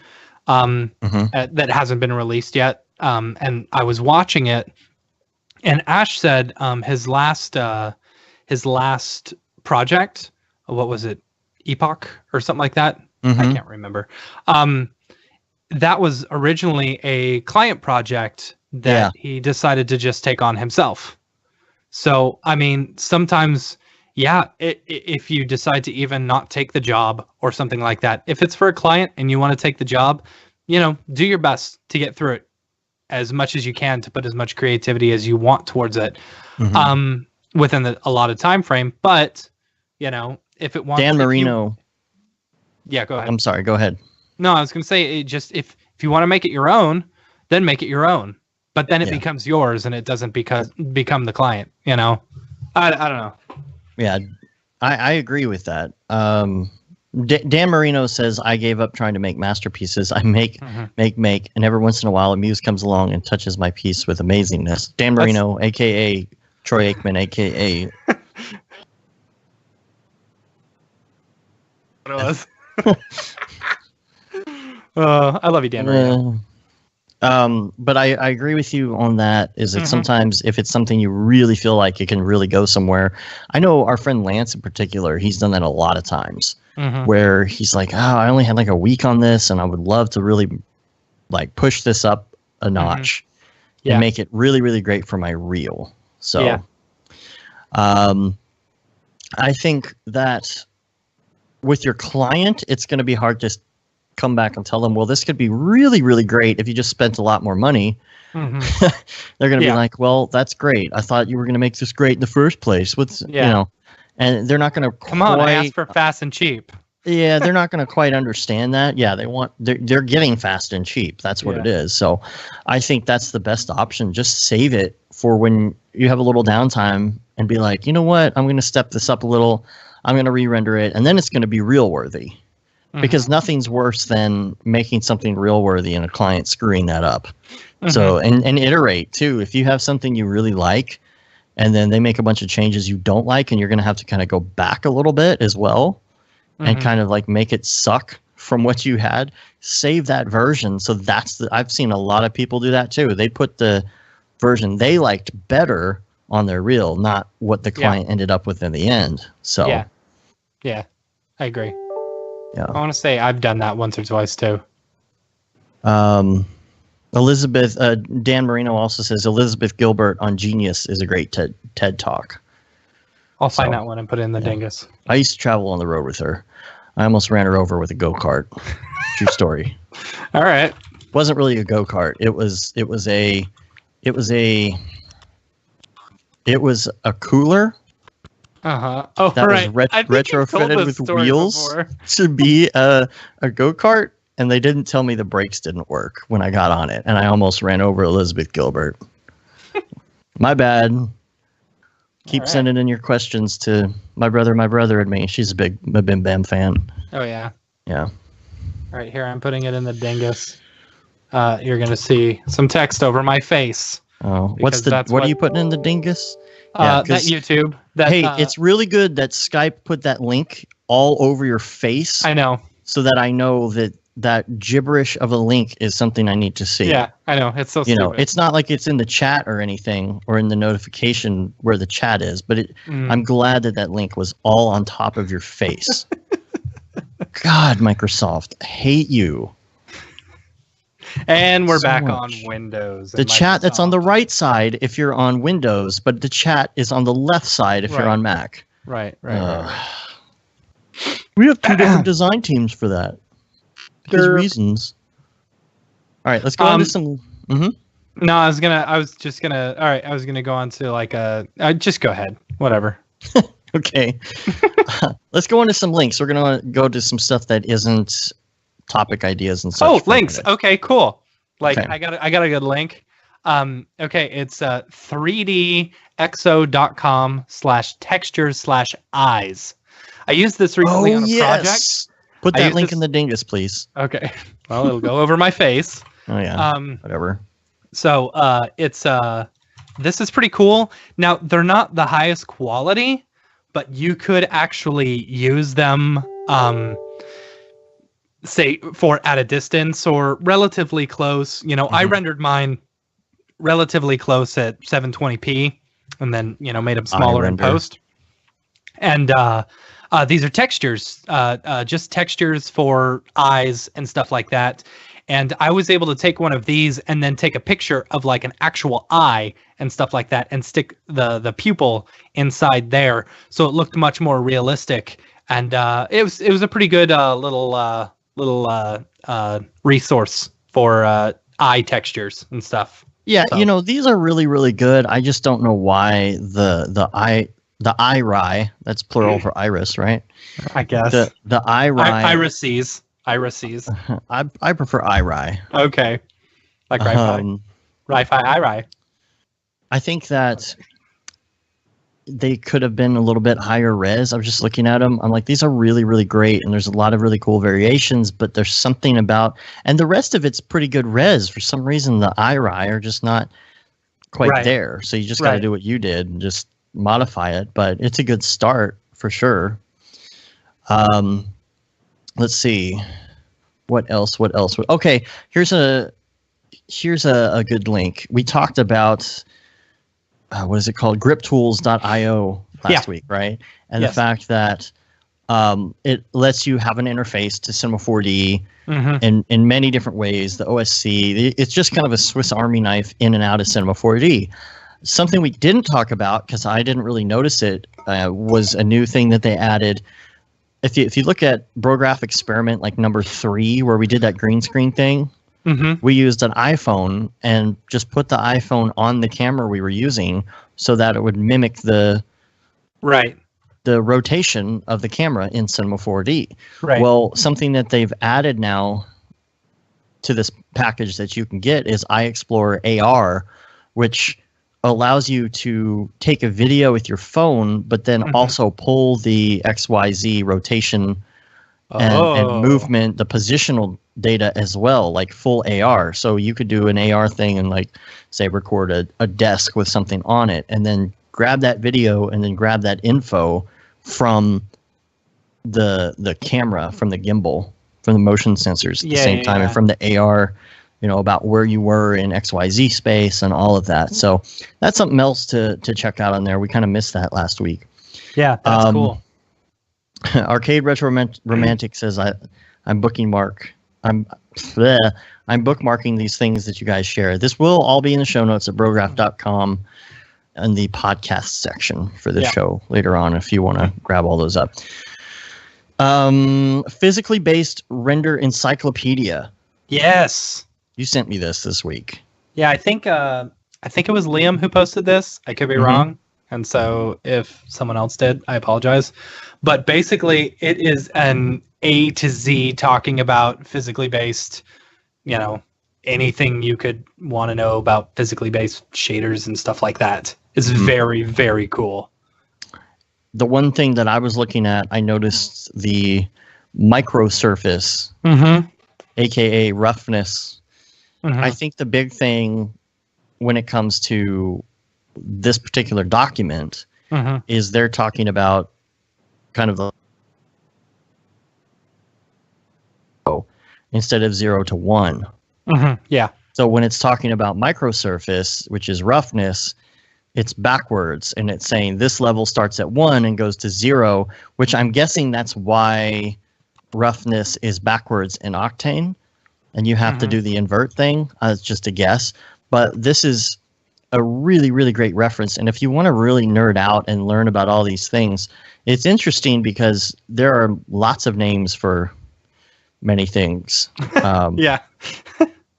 that hasn't been released yet. And I was watching it, and Ash said his last project, what was it, Epoch or something like that? I can't remember. That was originally a client project that he decided to just take on himself. So, I mean, sometimes, if you decide to even not take the job or something like that, if it's for a client and you want to take the job, you know, do your best to get through it as much as you can to put as much creativity as you want towards it within a lot of time frame. But, you know, if it wants... Dan Marino... Yeah, go ahead. I'm sorry, go ahead. No, I was going to say, if you want to make it your own, then make it your own. But then it becomes yours, and it doesn't become the client. You know, I don't know. Yeah, I agree with that. Dan Marino says, I gave up trying to make masterpieces. I make, and every once in a while a muse comes along and touches my piece with amazingness. Dan Marino, a.k.a. Troy Aikman, a.k.a. What it was. I love you, Dan Marino. But I agree with you on that, is that sometimes if it's something you really feel like it can really go somewhere. I know our friend Lance in particular, he's done that a lot of times where he's like, I only had like a week on this and I would love to really like push this up a notch and make it really, really great for my reel. So I think that with your client, it's going to be hard to come back and tell them, well, this could be really, really great if you just spent a lot more money. They're going to be like, well, that's great. I thought you were going to make this great in the first place. You know, and they're not going to come on, I asked for fast and cheap. Yeah, they're not going to quite understand that. Yeah, they're getting fast and cheap. That's what it is. So I think that's the best option. Just save it for when you have a little downtime and be like, you know what, I'm going to step this up a little. I'm going to re-render it, and then it's going to be reel worthy. Because nothing's worse than making something real worthy and a client screwing that up. So, and iterate too. If you have something you really like and then they make a bunch of changes you don't like, and you're going to have to kind of go back a little bit as well and kind of like make it suck from what you had, save that version. So I've seen a lot of people do that too. They put the version they liked better on their reel, not what the client ended up with in the end. So yeah, I agree. Yeah. I want to say I've done that once or twice too. Elizabeth, Dan Marino also says Elizabeth Gilbert on Genius is a great TED Talk. I'll find that one and put it in the dingus. I used to travel on the road with her. I almost ran her over with a go-kart. True story. All right. It wasn't really a go-kart. It was a cooler. Oh, that right. was retrofitted with wheels to be a go-kart, and they didn't tell me the brakes didn't work when I got on it, and I almost ran over Elizabeth Gilbert. My bad. Keep sending in your questions to my brother and me. She's a big Bim Bam fan. Oh, yeah. Yeah. All right, here, I'm putting it in the dingus. You're going to see some text over my face. Oh, what are you putting in the dingus? That YouTube. It's really good that Skype put that link all over your face. I know. So that I know that that gibberish of a link is something I need to see. Yeah, I know. It's so You know, stupid. it's not like it's in the chat or anything or in the notification where the chat is, but I'm glad that link was all on top of your face. God, Microsoft, I hate you. And we're So back much. on Windows. The chat that's on the right side if you're on Windows, but the chat is on the left side if you're on Mac. Right. We have two different design teams for that. Because reasons. All right, let's go on to some. No, I was gonna go on to like just go ahead. Whatever. Okay. Let's go on to some links. We're gonna go to some stuff that isn't topic ideas and such. Oh, links. Okay, cool. Like Okay. I got a good link. Okay, it's 3dxo.com/textures/eyes. I used this recently on a project. Put I that use link this- in the dingus, please. Okay. Well, it'll go over my face. Oh yeah. Um, Whatever. So it's this is pretty cool. Now they're not the highest quality, but you could actually use them say for at a distance or relatively close. You know, I rendered mine relatively close at 720p and then, you know, made them smaller in post. And these are textures, just textures for eyes and stuff like that. And I was able to take one of these and then take a picture of like an actual eye and stuff like that and stick the pupil inside there. So it looked much more realistic. And it was a pretty good little resource for eye textures and stuff. Yeah, So- you know, these are really, really good. I just don't know why the iRye, that's plural for iris, right? I guess. The iRye. Irises. I prefer iRye. Okay. Like Ri-Fi. Ri-Fi, iRye. I think that they could have been a little bit higher res. I was just looking at them. I'm like, these are really, really great. And there's a lot of really cool variations, but there's something about, and the rest of it's pretty good res. For some reason, the iRye are just not quite there. So you just got to do what you did and just modify it. But it's a good start for sure. Let's see. What else? Okay, here's a good link. We talked about what is it called? griptools.io last week, right? And the fact that it lets you have an interface to Cinema 4D in many different ways. The OSC, it's just kind of a Swiss Army knife in and out of Cinema 4D. Something we didn't talk about because I didn't really notice it was a new thing that they added. If you look at Brograph experiment like number 3, where we did that green screen thing, we used an iPhone and just put the iPhone on the camera we were using so that it would mimic the rotation of the camera in Cinema 4D. Right. Well, something that they've added now to this package that you can get is iExplorer AR, which allows you to take a video with your phone, but then also pull the XYZ rotation and movement, the positional data as well, like full AR. So you could do an AR thing and like say record a desk with something on it and then grab that video and then grab that info from the camera, from the gimbal, from the motion sensors at the same time, and from the AR, you know, about where you were in XYZ space and all of that. So that's something else to check out on there. We kind of missed that last week. Yeah, that's cool. Arcade Retro Romantic says I'm bookmarking these things that you guys share. This will all be in the show notes at brograph.com in the podcast section for this show later on if you want to grab all those up. Physically based render encyclopedia. Yes. You sent me this week. Yeah, I think it was Liam who posted this. I could be wrong. And so if someone else did, I apologize. But basically it is an A to Z talking about physically based, you know, anything you could want to know about physically based shaders and stuff like that. It's very, very cool. The one thing that I was looking at, I noticed the micro surface, aka roughness. I think the big thing when it comes to this particular document is they're talking about kind of the instead of 0 to 1. Yeah. So when it's talking about microsurface, which is roughness, it's backwards, and it's saying this level starts at 1 and goes to 0, which I'm guessing that's why roughness is backwards in Octane, and you have to do the invert thing. It's just a guess. But this is a really, really great reference, and if you want to really nerd out and learn about all these things, it's interesting because there are lots of names for many things. Yeah.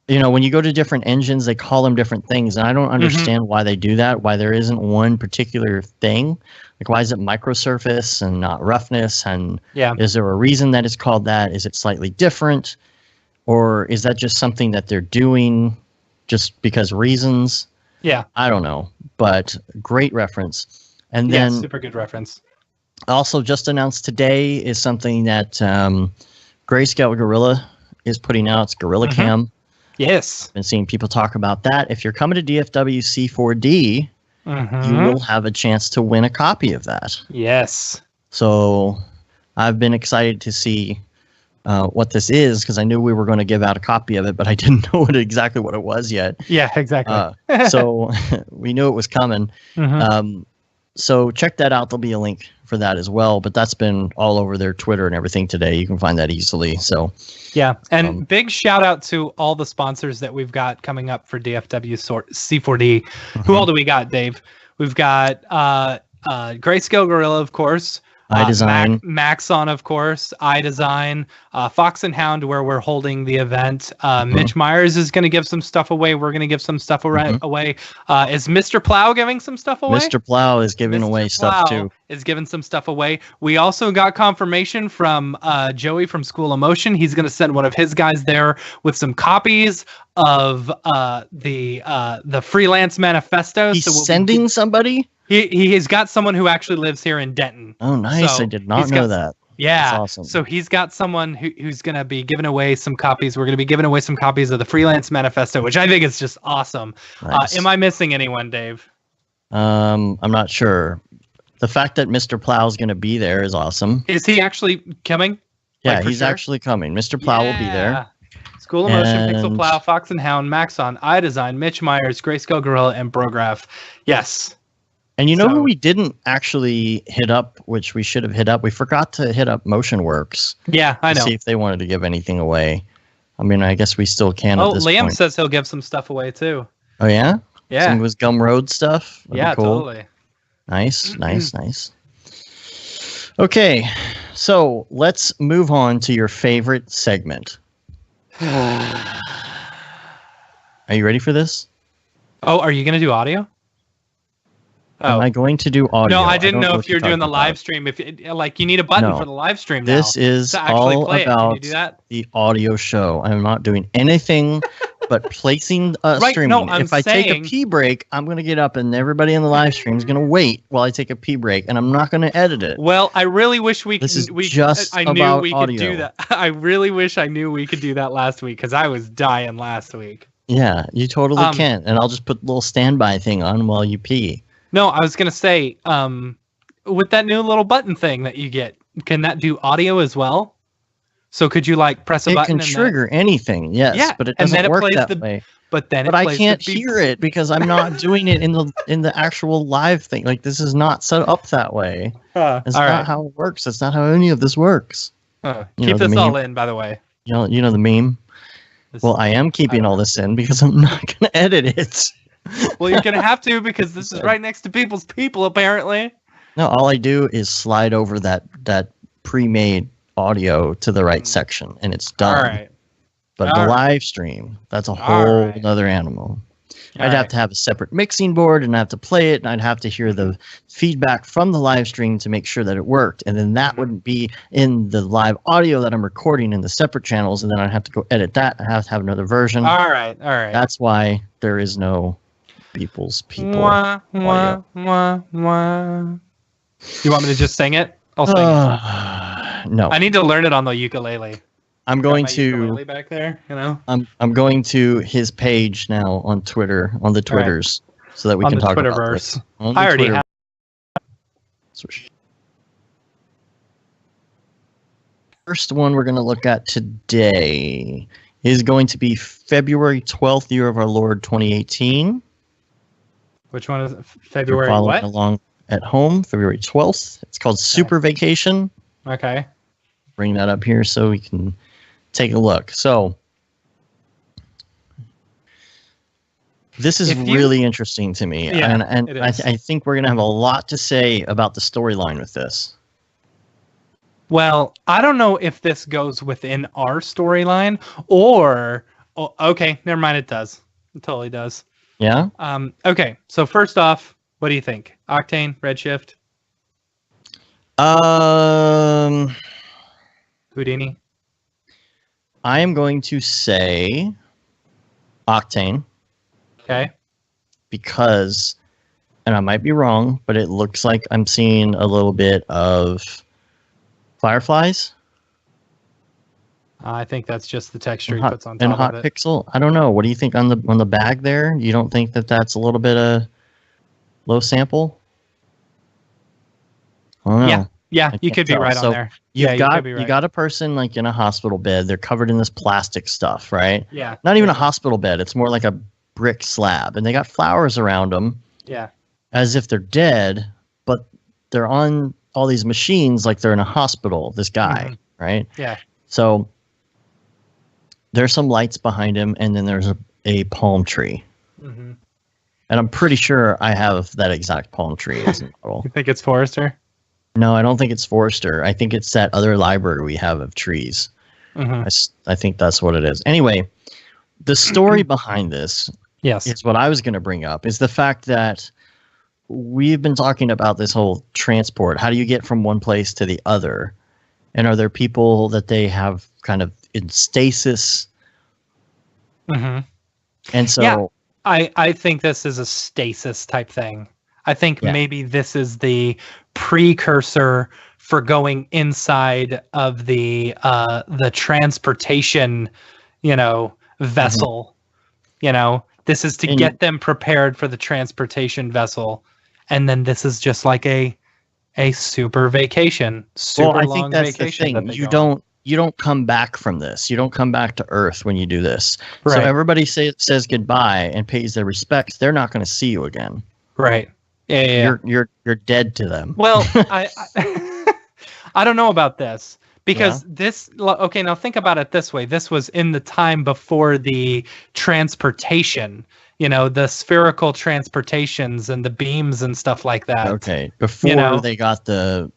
You know, when you go to different engines, they call them different things, and I don't understand why they do that, why there isn't one particular thing. Like, why is it microsurface and not roughness? And is there a reason that it's called that? Is it slightly different? Or is that just something that they're doing just because reasons? Yeah. I don't know, but great reference. And then super good reference. Also just announced today is something that Grayscale Gorilla is putting out. It's Gorilla Cam. Yes. Been seeing people talk about that. If you're coming to DFW C4D, you will have a chance to win a copy of that. Yes. So I've been excited to see what this is, because I knew we were going to give out a copy of it, but I didn't know exactly what it was yet. Yeah, exactly. So we knew it was coming. So check that out. There'll be a link for that as well. But that's been all over their Twitter and everything today. You can find that easily. So yeah, and big shout out to all the sponsors that we've got coming up for DFW C4D. Who all do we got, Dave? We've got Grayscale Gorilla, of course. iDesign. Maxon, of course. iDesign. Fox and Hound, where we're holding the event. Mitch Myers is going to give some stuff away. We're going to give some stuff away. Is Mr. Plow giving some stuff away? Mr. Plow is giving away stuff too. Is giving some stuff away. We also got confirmation from Joey from School of Motion. He's going to send one of his guys there with some copies of the Freelance Manifesto. He's sending somebody? He has got someone who actually lives here in Denton. Oh, nice. So I did not know that. Yeah. That's awesome. So he's got someone who's going to be giving away some copies. We're going to be giving away some copies of the Freelance Manifesto, which I think is just awesome. Nice. Am I missing anyone, Dave? I'm not sure. The fact that Mr. Plow is going to be there is awesome. Is he actually coming? Yeah, he's actually coming. Mr. Plow will be there. School of Motion, Pixel Plow, Fox and Hound, Maxon, iDesign, Mitch Myers, Grayscale Gorilla, and Brograph. Yes. And you know who we didn't actually hit up, which we should have hit up? We forgot to hit up MotionWorks. Yeah, I know. See if they wanted to give anything away. I mean, I guess we still can at this Liam point. says he'll give some stuff away too. Oh, yeah? Yeah. Some of his Gumroad stuff? That'd be cool. Totally. Nice, nice. Okay, so let's move on to your favorite segment. Are you ready for this? Oh, are you going to do audio? Am I going to do audio? No, I didn't know if you're doing the live stream. If you need a button for the live stream now. This is all about the audio show. I'm not doing anything but placing streaming. No, if I take a pee break, I'm going to get up and everybody in the live stream is going to wait while I take a pee break, and I'm not going to edit it. Well, I really wish we could. This is just about audio. Could do that. I really wish I knew we could do that last week, because I was dying last week. Yeah, you totally can, and I'll just put a little standby thing on while you pee. No, I was going to say, with that new little button thing that you get, can that do audio as well? So could you press a button? It can trigger anything, yes, but it doesn't work that way. But I can't hear it because I'm not doing it in the actual live thing. Like, this is not set up that way. It's not how it works. That's not how any of this works. Keep this all in, by the way. You know the meme? Well, I am keeping all this in because I'm not going to edit it. Well, you're going to have to, because this is right next to people's people, apparently. No, all I do is slide over that pre-made audio to the right section, and it's done. All right. But the live stream, that's a whole other animal. I'd have to have a separate mixing board, and I'd have to play it, and I'd have to hear the feedback from the live stream to make sure that it worked. And then that wouldn't be in the live audio that I'm recording in the separate channels, and then I'd have to go edit that. I have to have another version. All right. That's why there is no people. Wah, wah, wah, wah. You want me to just sing it? I'll sing it. No. I need to learn it on the ukulele. I'm going to ukulele back there, I'm going to his page now on Twitter, on the Twitters, so that we can talk about this. I already have. first one we're going to look at today is going to be February 12th, year of our Lord 2018. Which one is it? If you're February following what? along at home, February 12th. It's called Super Vacation. Okay. Bring that up here so we can take a look. So this is really interesting to me. Yeah, and I think we're going to have a lot to say about the storyline with this. Well, I don't know if this goes within our storyline or... Oh, okay, never mind, it does. It totally does. Yeah? Okay, so first off, what do you think? Octane, Redshift? Houdini? I am going to say Octane. Okay. Because, and I might be wrong, but it looks like I'm seeing a little bit of Fireflies. I think that's just the texture he puts on top and Hot of it. Pixel. I don't know. What do you think on the bag there? You don't think that that's a little bit of low sample? I don't know. Yeah, you could be right on there. You got a person like in a hospital bed. They're covered in this plastic stuff, right? Yeah. Not even a hospital bed. It's more like a brick slab, and they got flowers around them. Yeah. As if they're dead, but they're on all these machines like they're in a hospital. This guy, right? Yeah. So there's some lights behind him, and then there's a palm tree. Mm-hmm. And I'm pretty sure I have that exact palm tree as a model. You think it's Forrester? No, I don't think it's Forrester. I think it's that other library we have of trees. Mm-hmm. I think that's what it is. Anyway, the story behind this is what I was going to bring up, is the fact that we've been talking about this whole transport. How do you get from one place to the other? And are there people that they have kind of in stasis? Mm-hmm. And so... Yeah, I think this is a stasis type thing. I think maybe this is the precursor for going inside of the transportation, vessel. This is to get them prepared for the transportation vessel, and then this is just like a super vacation, super long vacation. The thing. You don't come back from this. You don't come back to Earth when you do this. Right. So everybody says goodbye and pays their respects. They're not going to see you again. Right. Yeah. You're dead to them. Well, I don't know about this because this. Okay, now think about it this way. This was in the time before the transportation. The spherical transportations and the beams and stuff like that. Okay, before they got the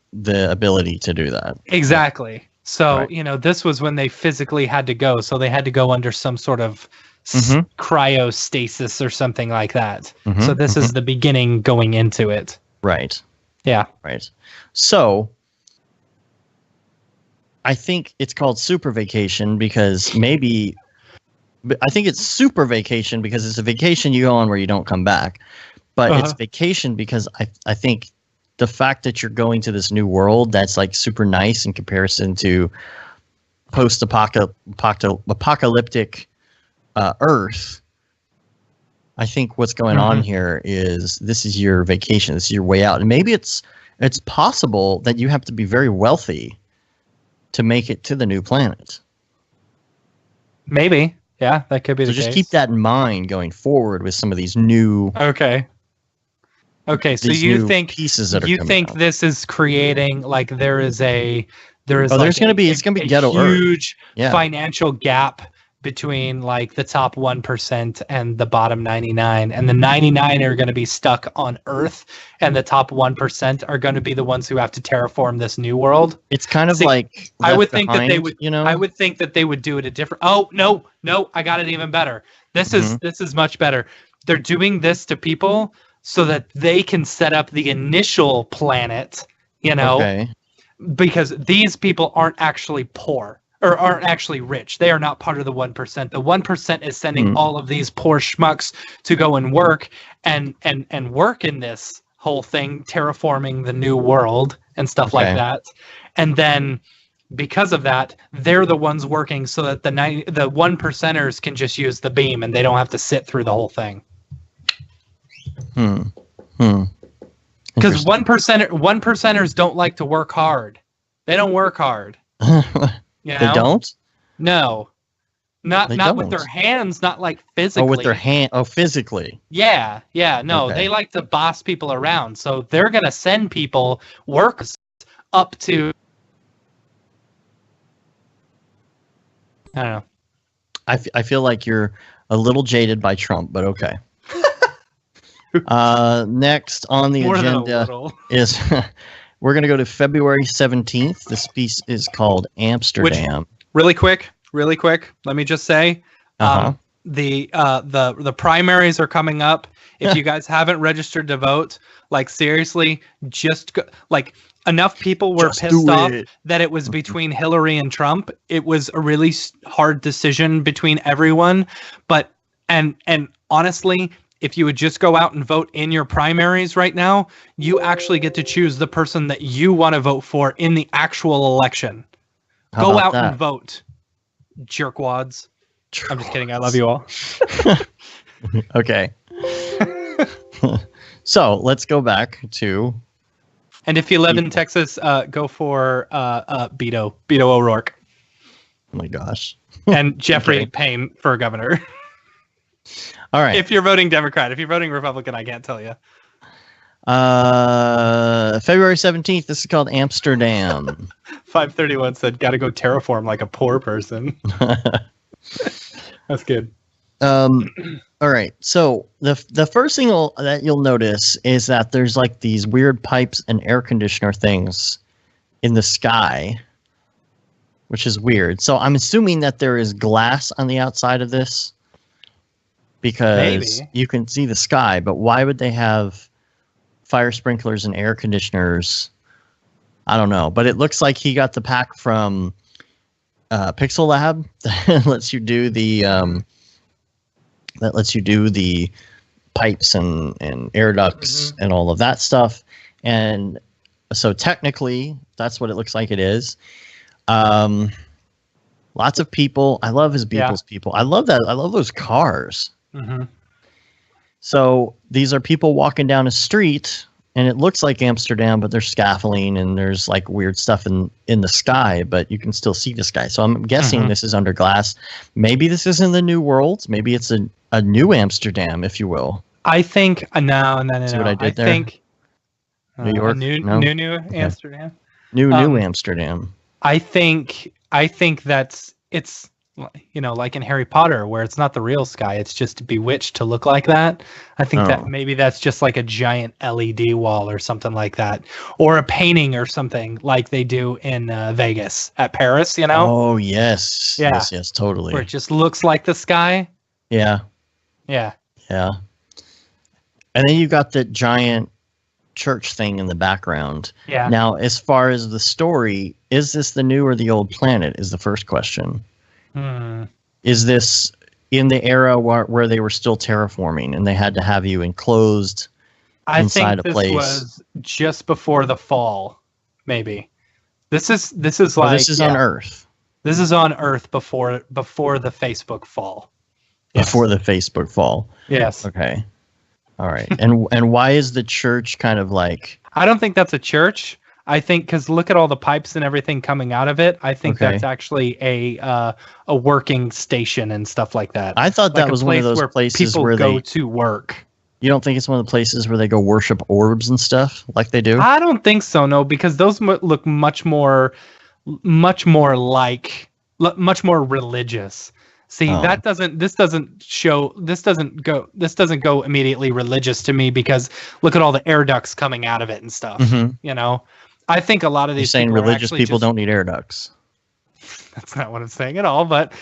ability to do that. Exactly. So, this was when they physically had to go. So they had to go under some sort of cryostasis or something like that. Mm-hmm. So this is the beginning going into it. Right. Yeah. Right. So I think it's called Super Vacation because I think it's Super Vacation because it's a vacation you go on where you don't come back. But it's vacation because I think the fact that you're going to this new world that's like super nice in comparison to post-apocalyptic Earth, I think what's going on here is this is your vacation. This is your way out. And maybe it's possible that you have to be very wealthy to make it to the new planet. Maybe. Yeah, that could be the case. So just keep that in mind going forward with some of these new... Okay, so you think pieces that are this is creating like it's going to be ghetto huge financial gap between like the top 1% and the bottom 99, and the 99 are going to be stuck on Earth, and the top 1% are going to be the ones who have to terraform this new world. It's kind of like I would think that they would, I would think that they would do it a different. Oh no, I got it even better. This is much better. They're doing this to people so that they can set up the initial planet, because these people aren't actually poor or aren't actually rich. They are not part of the 1%. The 1% is sending all of these poor schmucks to go and work and work in this whole thing, terraforming the new world and stuff like that. And then because of that, they're the ones working so that the 1%ers can just use the beam and they don't have to sit through the whole thing. Because 1%ers don't like to work hard. They don't work hard. You They know? don't? No, not They with their don't. hands, not like Oh, physically. with their hand. Oh, physically. Yeah, yeah, no, they Okay. like to boss people around. So they're gonna send people workers up to, I don't know. I feel like you're a little jaded by Trump, but okay. Next on the More than a agenda little. is we're going to go to February 17th. This piece is called Amsterdam. Really quick, let me just say, Uh-huh. the primaries are coming up. If you guys haven't registered to vote, like seriously, just go, like enough people were Just pissed do off it. that it was between Hillary and Trump. It was a really hard decision between everyone, but and honestly, if you would just go out and vote in your primaries right now, you actually get to choose the person that you want to vote for in the actual election. How Go about out that? and vote, jerkwads. I'm just kidding. I love you all. Okay. So let's go back to. And if you live in Texas, go for Beto O'Rourke Oh my gosh. and Jeffrey Okay. Payne for governor. All right. If you're voting Democrat, if you're voting Republican, I can't tell you. February 17th. This is called Amsterdam. 531 said, "Got to go terraform like a poor person." That's good. All right. So the first thing that you'll notice is that there's like these weird pipes and air conditioner things in the sky, which is weird. So I'm assuming that there is glass on the outside of this because Maybe. you can see the sky, but why would they have fire sprinklers and air conditioners? I don't know, but it looks like he got the pack from Pixel Lab that lets you do the pipes and air ducts and all of that stuff. And so technically, that's what it looks like it is. Lots of people. I love his Beeple's people. I love that. I love those cars. Mm-hmm. So these are people walking down a street, and it looks like Amsterdam, but there's scaffolding and there's like weird stuff in the sky, but you can still see the sky. So I'm guessing this is under glass. Maybe this is in the New World. Maybe it's a new Amsterdam, if you will. I think no. See what I did there? Think New York? new No? Amsterdam. New Um, Amsterdam. I think that's it's, you know, like in Harry Potter, where it's not the real sky, it's just bewitched to look like that. I think that maybe that's just like a giant LED wall or something like that, or a painting or something like they do in Vegas at Paris, you know, Oh yes, Yeah. yes, totally. where it just looks like the sky. Yeah, Yeah. yeah. And then you got the giant church thing in the background. Yeah. Now, as far as the story, is this the new or the old planet? Is the first question. Hmm. Is this in the era where they were still terraforming and they had to have you enclosed I inside think a this place? was just before the fall, maybe. This is Oh, like this is on Earth This is on Earth before the Facebook fall. Yes. before the Facebook fall. Yes. Okay. All right. And why is the church kind of like? I don't think that's a church. I think because look at all the pipes and everything coming out of it. I think Okay. that's actually a working station and stuff like that. I thought Like that a was one of place those where places people where go they. to work. You don't think it's one of the places where they go worship orbs and stuff like they do? I don't think so. No, because those look much more religious. See, Oh. this doesn't go immediately religious to me, because look at all the air ducts coming out of it and stuff. Mhm. You know, I think a lot of You're these saying people are religious actually people just- don't need air ducts. That's not what I'm saying at all. But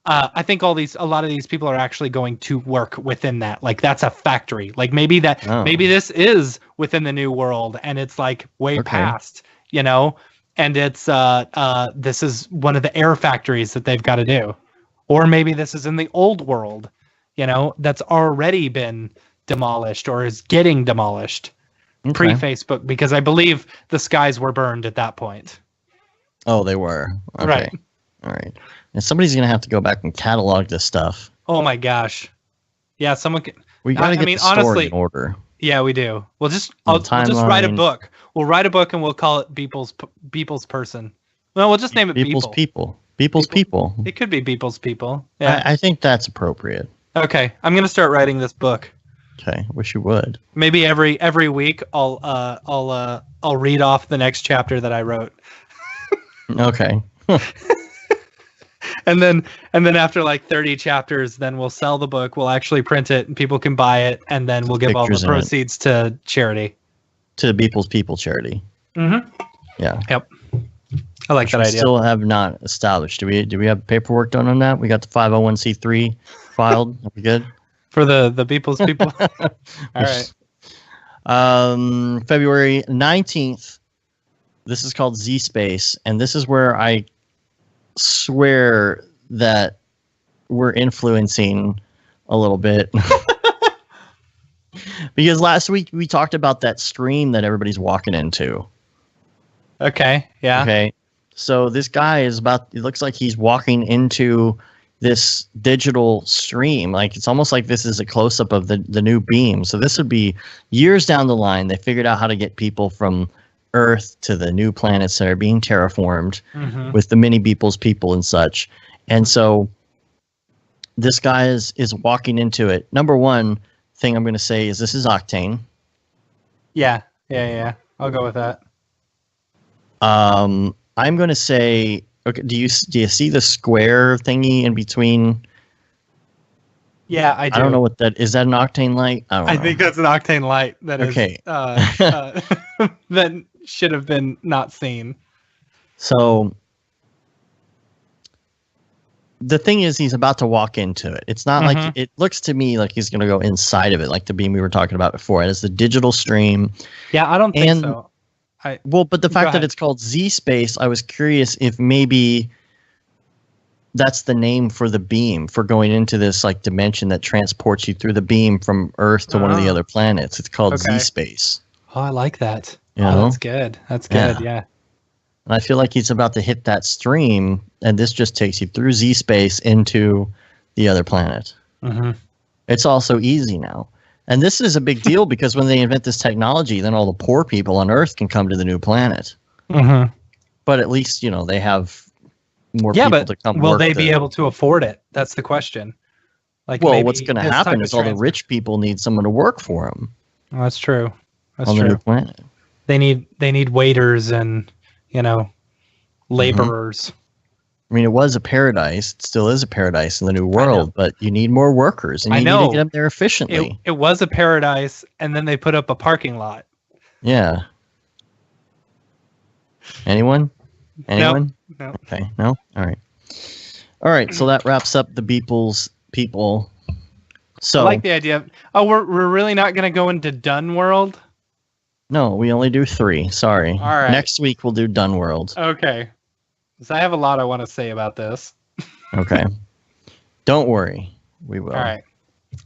I think a lot of these people are actually going to work within that. Like that's a factory. Like maybe this is within the new world, and it's like way Okay. past, you know, and it's this is one of the air factories that they've got to do. Or maybe this is in the old world, you know, that's already been demolished or is getting demolished Okay. pre-Facebook, because I believe the skies were burned at that point. Oh, they were. Okay. Right. All right. And somebody's gonna have to go back and catalog this stuff. Oh my gosh. Yeah, someone can. We gotta I get mean, the story honestly- in order. Yeah, we do. I'll just The write a timeline. book. We'll write a book and we'll call it Beeple's person. Well, we'll just name it Beeple's Beeple. Beeple's people. It could be Beeple's People. Yeah. I think that's appropriate. Okay, I'm gonna start writing this book. Okay, wish you would. Maybe every week I'll read off the next chapter that I wrote. Okay. And then after like 30 chapters, then we'll sell the book. We'll actually print it, and people can buy it, and then we'll give all the Pictures in it. proceeds to charity. To Beeple's People charity. Mm-hmm. Yeah. Yep. I like that We idea. still have not established. Do we have paperwork done on that? We got the 501c3 filed. Are we good? For the People's People. All right. February 19th. This is called Z Space, and this is where I swear that we're influencing a little bit. Because last week we talked about that stream that everybody's walking into. Okay. Yeah. Okay. So this guy is it looks like he's walking into this digital stream. Like it's almost like this is a close up of the new beam. So this would be years down the line. They figured out how to get people from Earth to the new planets that are being terraformed with the mini Beeple's people and such. And so this guy is walking into it. Number one thing I'm going to say is this is Octane. Yeah. I'll go with that. I'm going to say, okay, do you see the square thingy in between? Yeah, I do. I don't know what that is. That an Octane light? I think that's an Octane light. That is Okay. that should have been not seen. So the thing is, he's about to walk into it. It's not like it looks to me like he's going to go inside of it, like the beam we were talking about before. It is the digital stream. Yeah, I don't think so. But the fact that it's called Z Space, I was curious if maybe that's the name for the beam, for going into this like dimension that transports you through the beam from Earth to one of the other planets. It's called Z Space. Oh, I like that. You know? That's good. That's good. Yeah. And I feel like he's about to hit that stream, and this just takes you through Z Space into the other planet. It's all so easy now. And this is a big deal because when they invent this technology, then all the poor people on Earth can come to the new planet. But at least, they have more people to come. Will they be able to afford it? That's the question. Like, well, what's going to happen is all the rich people need someone to work for them. Well, that's true. That's on true. the new planet. They need waiters and laborers. I mean, it was a paradise. It still is a paradise in the new world, but you need more workers, and you need to get them there efficiently. It was a paradise, and then they put up a parking lot. Yeah. Anyone? No. Okay. No? All right. So that wraps up the Beeple's people. So I like the idea. We're really not going to go into Dun World? No, we only do 3. Sorry. All right. Next week we'll do Dun World. Okay. So I have a lot I want to say about this. Okay. Don't worry. We will. All right.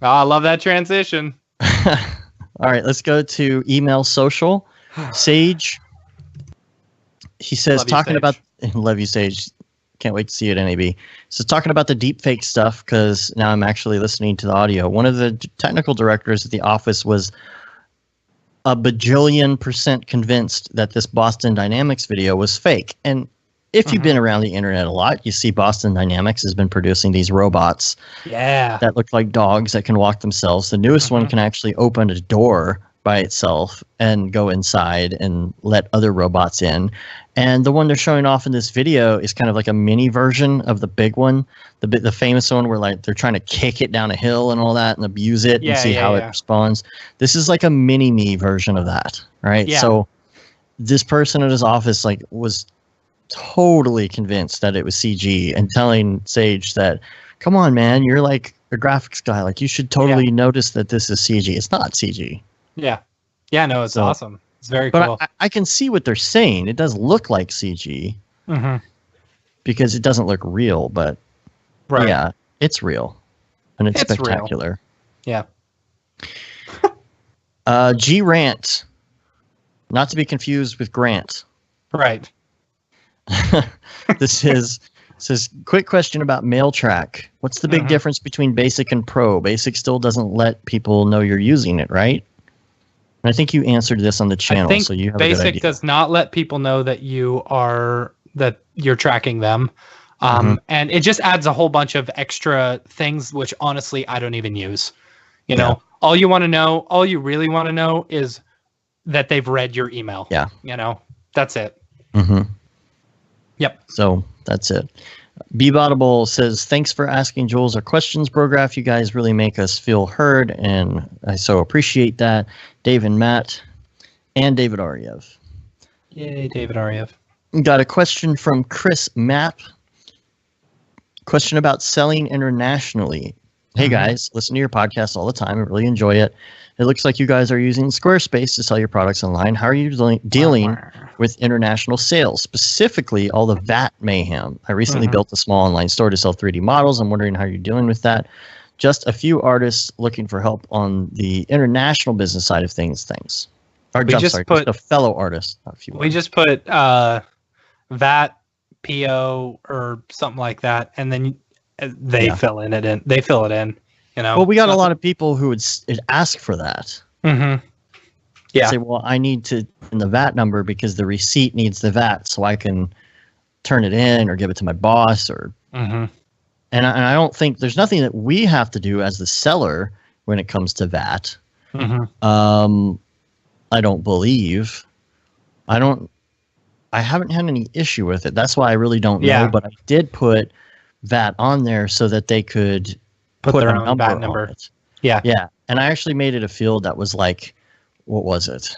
Oh, I love that transition. All right. Let's go to email social. Sage. He says, love you, Sage. Can't wait to see you at NAB. So talking about the deep fake stuff, because now I'm actually listening to the audio. One of the technical directors at the office was a bajillion% convinced that this Boston Dynamics video was fake. And if you've been around the internet a lot, you see Boston Dynamics has been producing these robots that look like dogs that can walk themselves. The newest one can actually open a door by itself and go inside and let other robots in. And the one they're showing off in this video is kind of like a mini version of the big one, the famous one where like they're trying to kick it down a hill and all that and abuse it and see how it responds. This is like a mini me version of that, right? Yeah. So this person at his office like was totally convinced that it was CG and telling Sage that, come on, man, you're like a graphics guy. Like you should totally notice that this is CG. It's not CG. Yeah. Yeah, no, it's awesome. It's very cool. But I can see what they're saying. It does look like CG because it doesn't look real, but yeah, it's real. And it's spectacular. Real. Yeah. G-Rant. Not to be confused with Grant. Right. This says, quick question about mail track. What's the big difference between basic and pro? Basic still doesn't let people know you're using it, right? And I think you answered this on the channel, so you have a good idea. Basic does not let people know that you are that you're tracking them. And it just adds a whole bunch of extra things, which honestly, I don't even use. You know, all you really want to know is that they've read your email. Yeah. You know, that's it. Yep. So that's it. Bebotable says, thanks for asking Jules our questions, Brograph. You guys really make us feel heard, and I so appreciate that. Dave and Matt, and David Ariev. Yay, David Ariev. Got a question from Chris Mapp. Question about selling internationally. Hey guys, listen to your podcast all the time. I really enjoy it. It looks like you guys are using Squarespace to sell your products online. How are you dealing with international sales, specifically all the VAT mayhem? I recently built a small online store to sell 3D models. I'm wondering how you're dealing with that. Just a few artists looking for help on the international business side of things. Thanks. Or, just a fellow artist. Not a few artists. Just put VAT, PO, or something like that, and then they fill it in. You know. Well, we got a lot of people who would ask for that. Yeah. Say, well, I need to in the VAT number because the receipt needs the VAT, so I can turn it in or give it to my boss. Or and I don't think there's nothing that we have to do as the seller when it comes to VAT. I don't believe. I haven't had any issue with it. That's why I really don't know. But I did put VAT on there so that they could put their a own VAT number. on it. Yeah. And I actually made it a field that was like, what was it?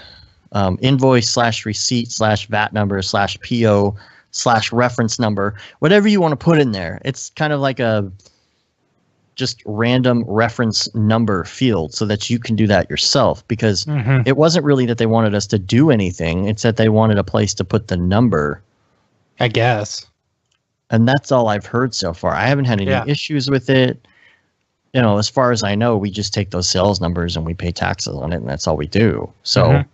Invoice/receipt/VAT number/PO/reference number, whatever you want to put in there. It's kind of like a just random reference number field so that you can do that yourself, because it wasn't really that they wanted us to do anything. It's that they wanted a place to put the number, I guess. And that's all I've heard so far. I haven't had any issues with it. You know, as far as I know, we just take those sales numbers and we pay taxes on it, and that's all we do. So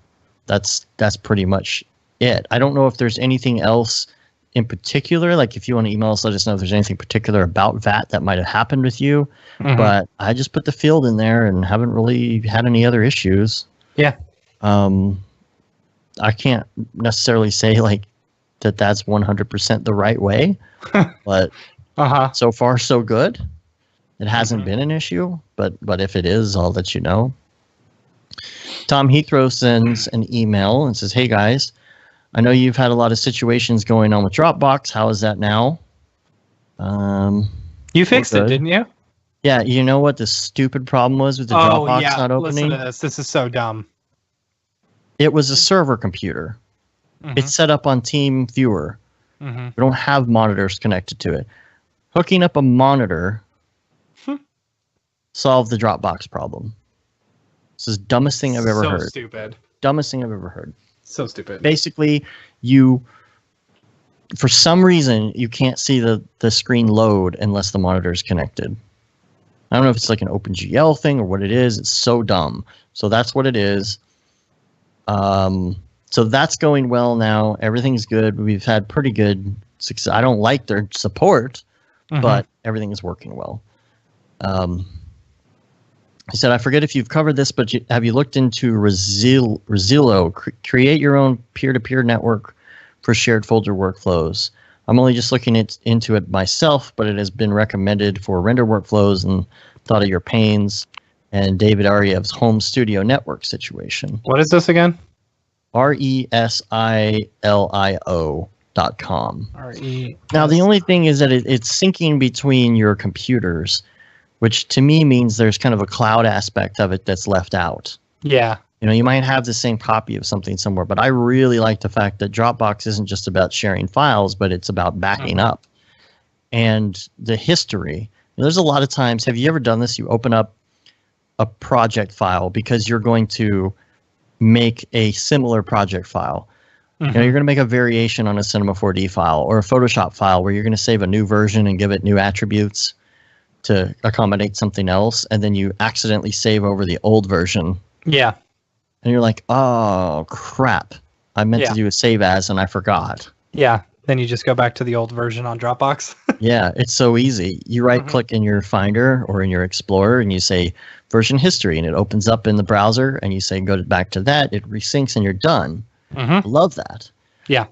that's pretty much it. I don't know if there's anything else in particular. Like, if you want to email us, let us know if there's anything particular about VAT that might have happened with you. But I just put the field in there and haven't really had any other issues. Yeah. I can't necessarily say like that's 100% the right way, but so far so good. It hasn't been an issue, but if it is, I'll let you know. Tom Heathrow sends an email and says, hey guys, I know you've had a lot of situations going on with Dropbox. How is that now? You fixed it, didn't you? Yeah, you know what the stupid problem was with the Dropbox not opening? Listen to this. This is so dumb. It was a server computer. It's set up on TeamViewer. We don't have monitors connected to it. Hooking up a monitor solved the Dropbox problem. This is the dumbest thing I've ever heard. So stupid. Dumbest thing I've ever heard. So stupid. Basically, for some reason, you can't see the screen load unless the monitor is connected. I don't know if it's like an OpenGL thing or what it is. It's so dumb. So that's what it is. So that's going well now. Everything's good. We've had pretty good success. I don't like their support, but everything is working well. He said, I forget if you've covered this, but have you looked into Rezilo? Create your own peer-to-peer network for shared folder workflows. I'm only just looking into it myself, but it has been recommended for render workflows, and thought of your pains and David Ariev's home studio network situation. What is this again? RESILIO.com. Now, the only thing is that it's syncing between your computers, which to me means there's kind of a cloud aspect of it that's left out. Yeah. You know, you might have the same copy of something somewhere, but I really like the fact that Dropbox isn't just about sharing files, but it's about backing up. And the history. There's a lot of times, have you ever done this? You open up a project file because you're going to make a similar project file. You know, you're going to make a variation on a Cinema 4D file or a Photoshop file where you're going to save a new version and give it new attributes to accommodate something else, and then you accidentally save over the old version. Yeah. And you're like, oh, crap. I meant to do a save as, and I forgot. Yeah. Then you just go back to the old version on Dropbox. Yeah, it's so easy. You right-click in your Finder or in your Explorer, and you say version history, and it opens up in the browser, and you say go back to that. It resyncs, and you're done. Love that. Yeah.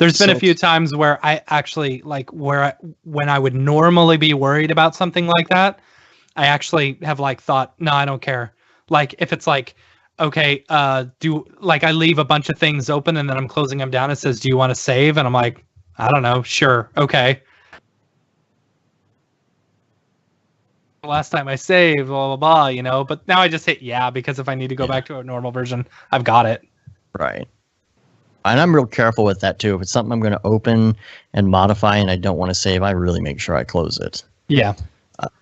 There's been a few times where I actually when I would normally be worried about something like that, I actually have thought, no, I don't care. Like if it's like, okay, I leave a bunch of things open and then I'm closing them down. It says, do you want to save? And I'm like, I don't know. Sure. Okay. Last time I saved, blah, blah, blah, but now I just hit because if I need to go back to a normal version, I've got it. Right. And I'm real careful with that too. If it's something I'm going to open and modify and I don't want to save, I really make sure I close it. Yeah.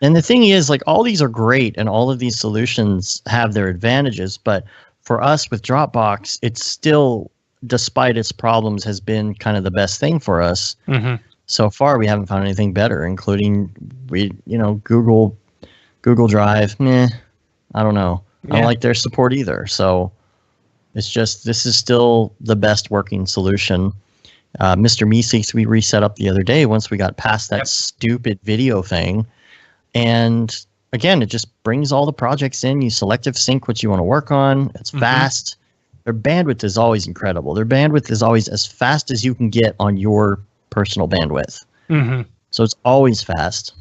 And the thing is, all these are great and all of these solutions have their advantages. But for us with Dropbox, it's still, despite its problems, has been kind of the best thing for us. Mm-hmm. So far, we haven't found anything better, including Google Drive. I don't know. I don't like their support either. So it's just, this is still the best working solution. Mr. Meeseeks, we reset up the other day once we got past that stupid video thing. And again, it just brings all the projects in. You selective sync what you want to work on. It's fast. Their bandwidth is always incredible. Their bandwidth is always as fast as you can get on your personal bandwidth. So it's always fast.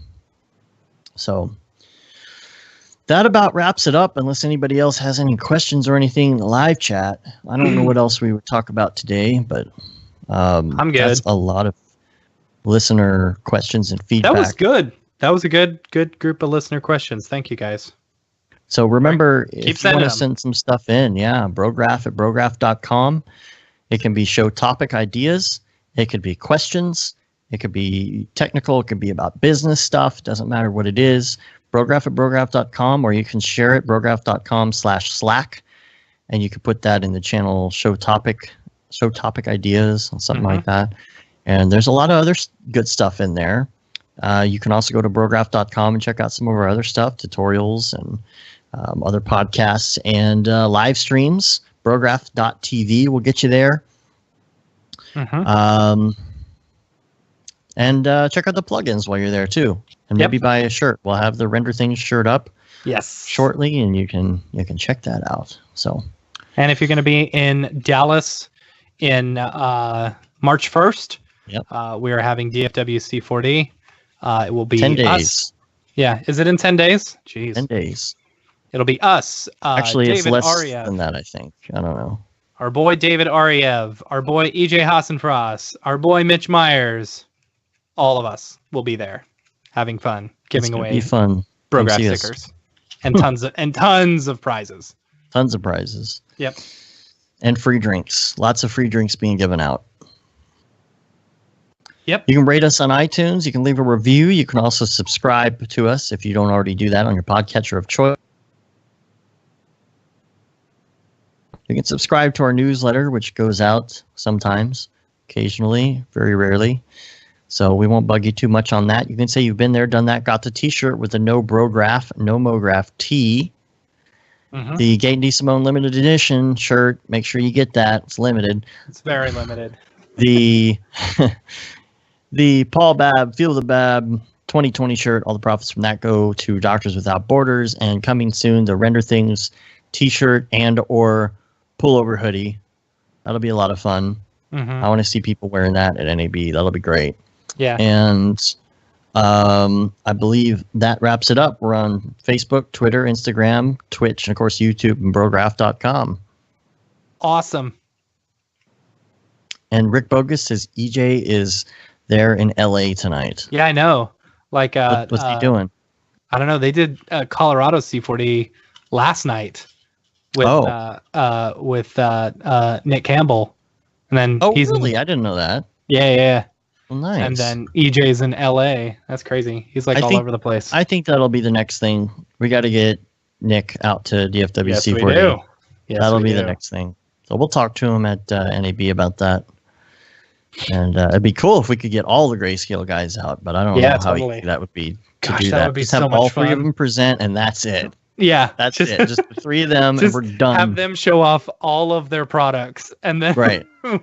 So that about wraps it up, unless anybody else has any questions or anything in the live chat. I don't know what else we would talk about today, but I'm good. That's a lot of listener questions and feedback. That was good. That was a good group of listener questions. Thank you, guys. So remember, if you want to them. send some stuff in, Brograph at brograph.com. It can be show topic ideas. It could be questions. It could be technical. It could be about business stuff. Doesn't matter what it is. Brograph at brograph.com, or you can share it, brograph.com/Slack, and you can put that in the channel show topic ideas, and something like that. And there's a lot of other good stuff in there. You can also go to brograph.com and check out some of our other stuff, tutorials and other podcasts and live streams. Brograph.tv will get you there. And check out the plugins while you're there too. And maybe buy a shirt. We'll have the Render Things shirt up shortly, and you can check that out. So, and if you're going to be in Dallas in March 1st, we are having DFW C4D. It will be 10 days. Us. Yeah, is it in 10 days? Jeez. 10 days. It'll be us. Actually, David it's less Ariev, than that, I think. I don't know. Our boy David Ariev, our boy EJ Hassenfrost, our boy Mitch Myers. All of us will be there, having fun, giving away be fun. Brograph stickers, and tons of prizes. Tons of prizes. Yep. And free drinks. Lots of free drinks being given out. Yep. You can rate us on iTunes. You can leave a review. You can also subscribe to us if you don't already do that on your podcatcher of choice. You can subscribe to our newsletter, which goes out sometimes, occasionally, very rarely. So we won't bug you too much on that. You can say you've been there, done that, got the T-shirt with the No Brograph, No Mograph T. The Gate D. Simone limited edition shirt. Make sure you get that. It's limited. It's very limited. The Paul Babb, Feel the Babb 2020 shirt. All the profits from that go to Doctors Without Borders. And coming soon, the Render Things T-shirt and or pullover hoodie. That'll be a lot of fun. I want to see people wearing that at NAB. That'll be great. Yeah. And I believe that wraps it up. We're on Facebook, Twitter, Instagram, Twitch, and of course YouTube and brograph.com. Awesome. And Rick Bogus says EJ is there in LA tonight. Yeah, I know. Like what's he doing? I don't know. They did Colorado C4D last night with Nick Campbell. And then he's really? I didn't know that. Yeah. Well, nice. And then EJ's in LA. That's crazy. He's all over the place. I think that'll be the next thing. We got to get Nick out to DFW Yes, C4D. we do. Yes, that'll be the next thing. So we'll talk to him at NAB about that. And it'd be cool if we could get all the Grayscale guys out, but I don't know how easy that would be to do that. Would be just so have much all fun. three of them present, and that's it. Yeah. That's it. Just the three of them, and we're done. Have them show off all of their products, and then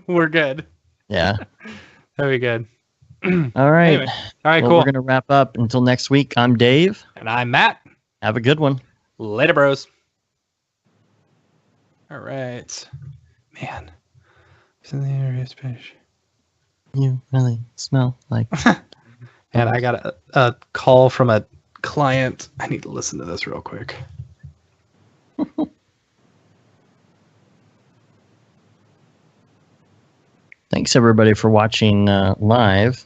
we're good. Yeah. That'd be good. All right. Anyway. All right, cool. We're going to wrap up. Until next week, I'm Dave. And I'm Matt. Have a good one. Later, bros. All right. Man. You really smell like. And I got a call from a client. I need to listen to this real quick. Thanks everybody for watching live.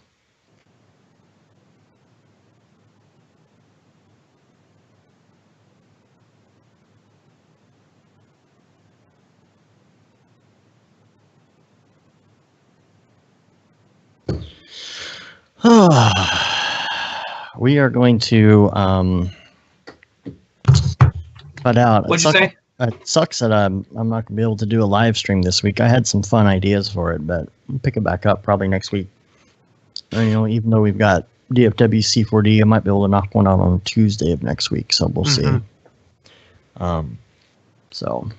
We are going to cut out. What'd you say? It sucks that I'm not going to be able to do a live stream this week. I had some fun ideas for it, but we'll pick it back up probably next week. And, even though we've got DFW C4D, I might be able to knock one out on Tuesday of next week, so we'll see. So.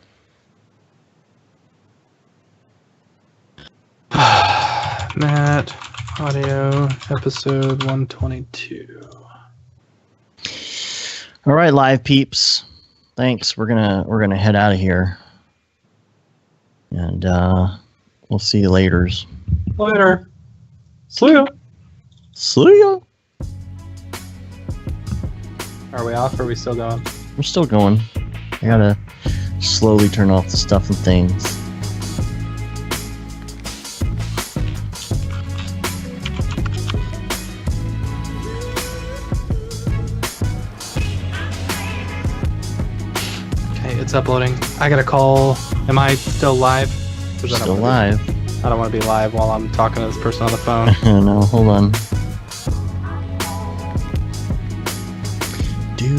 Matt, audio, episode 122. All right, live peeps. Thanks. We're gonna head out of here, and we'll see you later. Later. See ya. See ya. Are we off or are we still going? We're still going. I gotta slowly turn off the stuff and things. It's uploading. I got a call. Am I still live? Still live. I don't want to be live while I'm talking to this person on the phone. No, hold on. Do.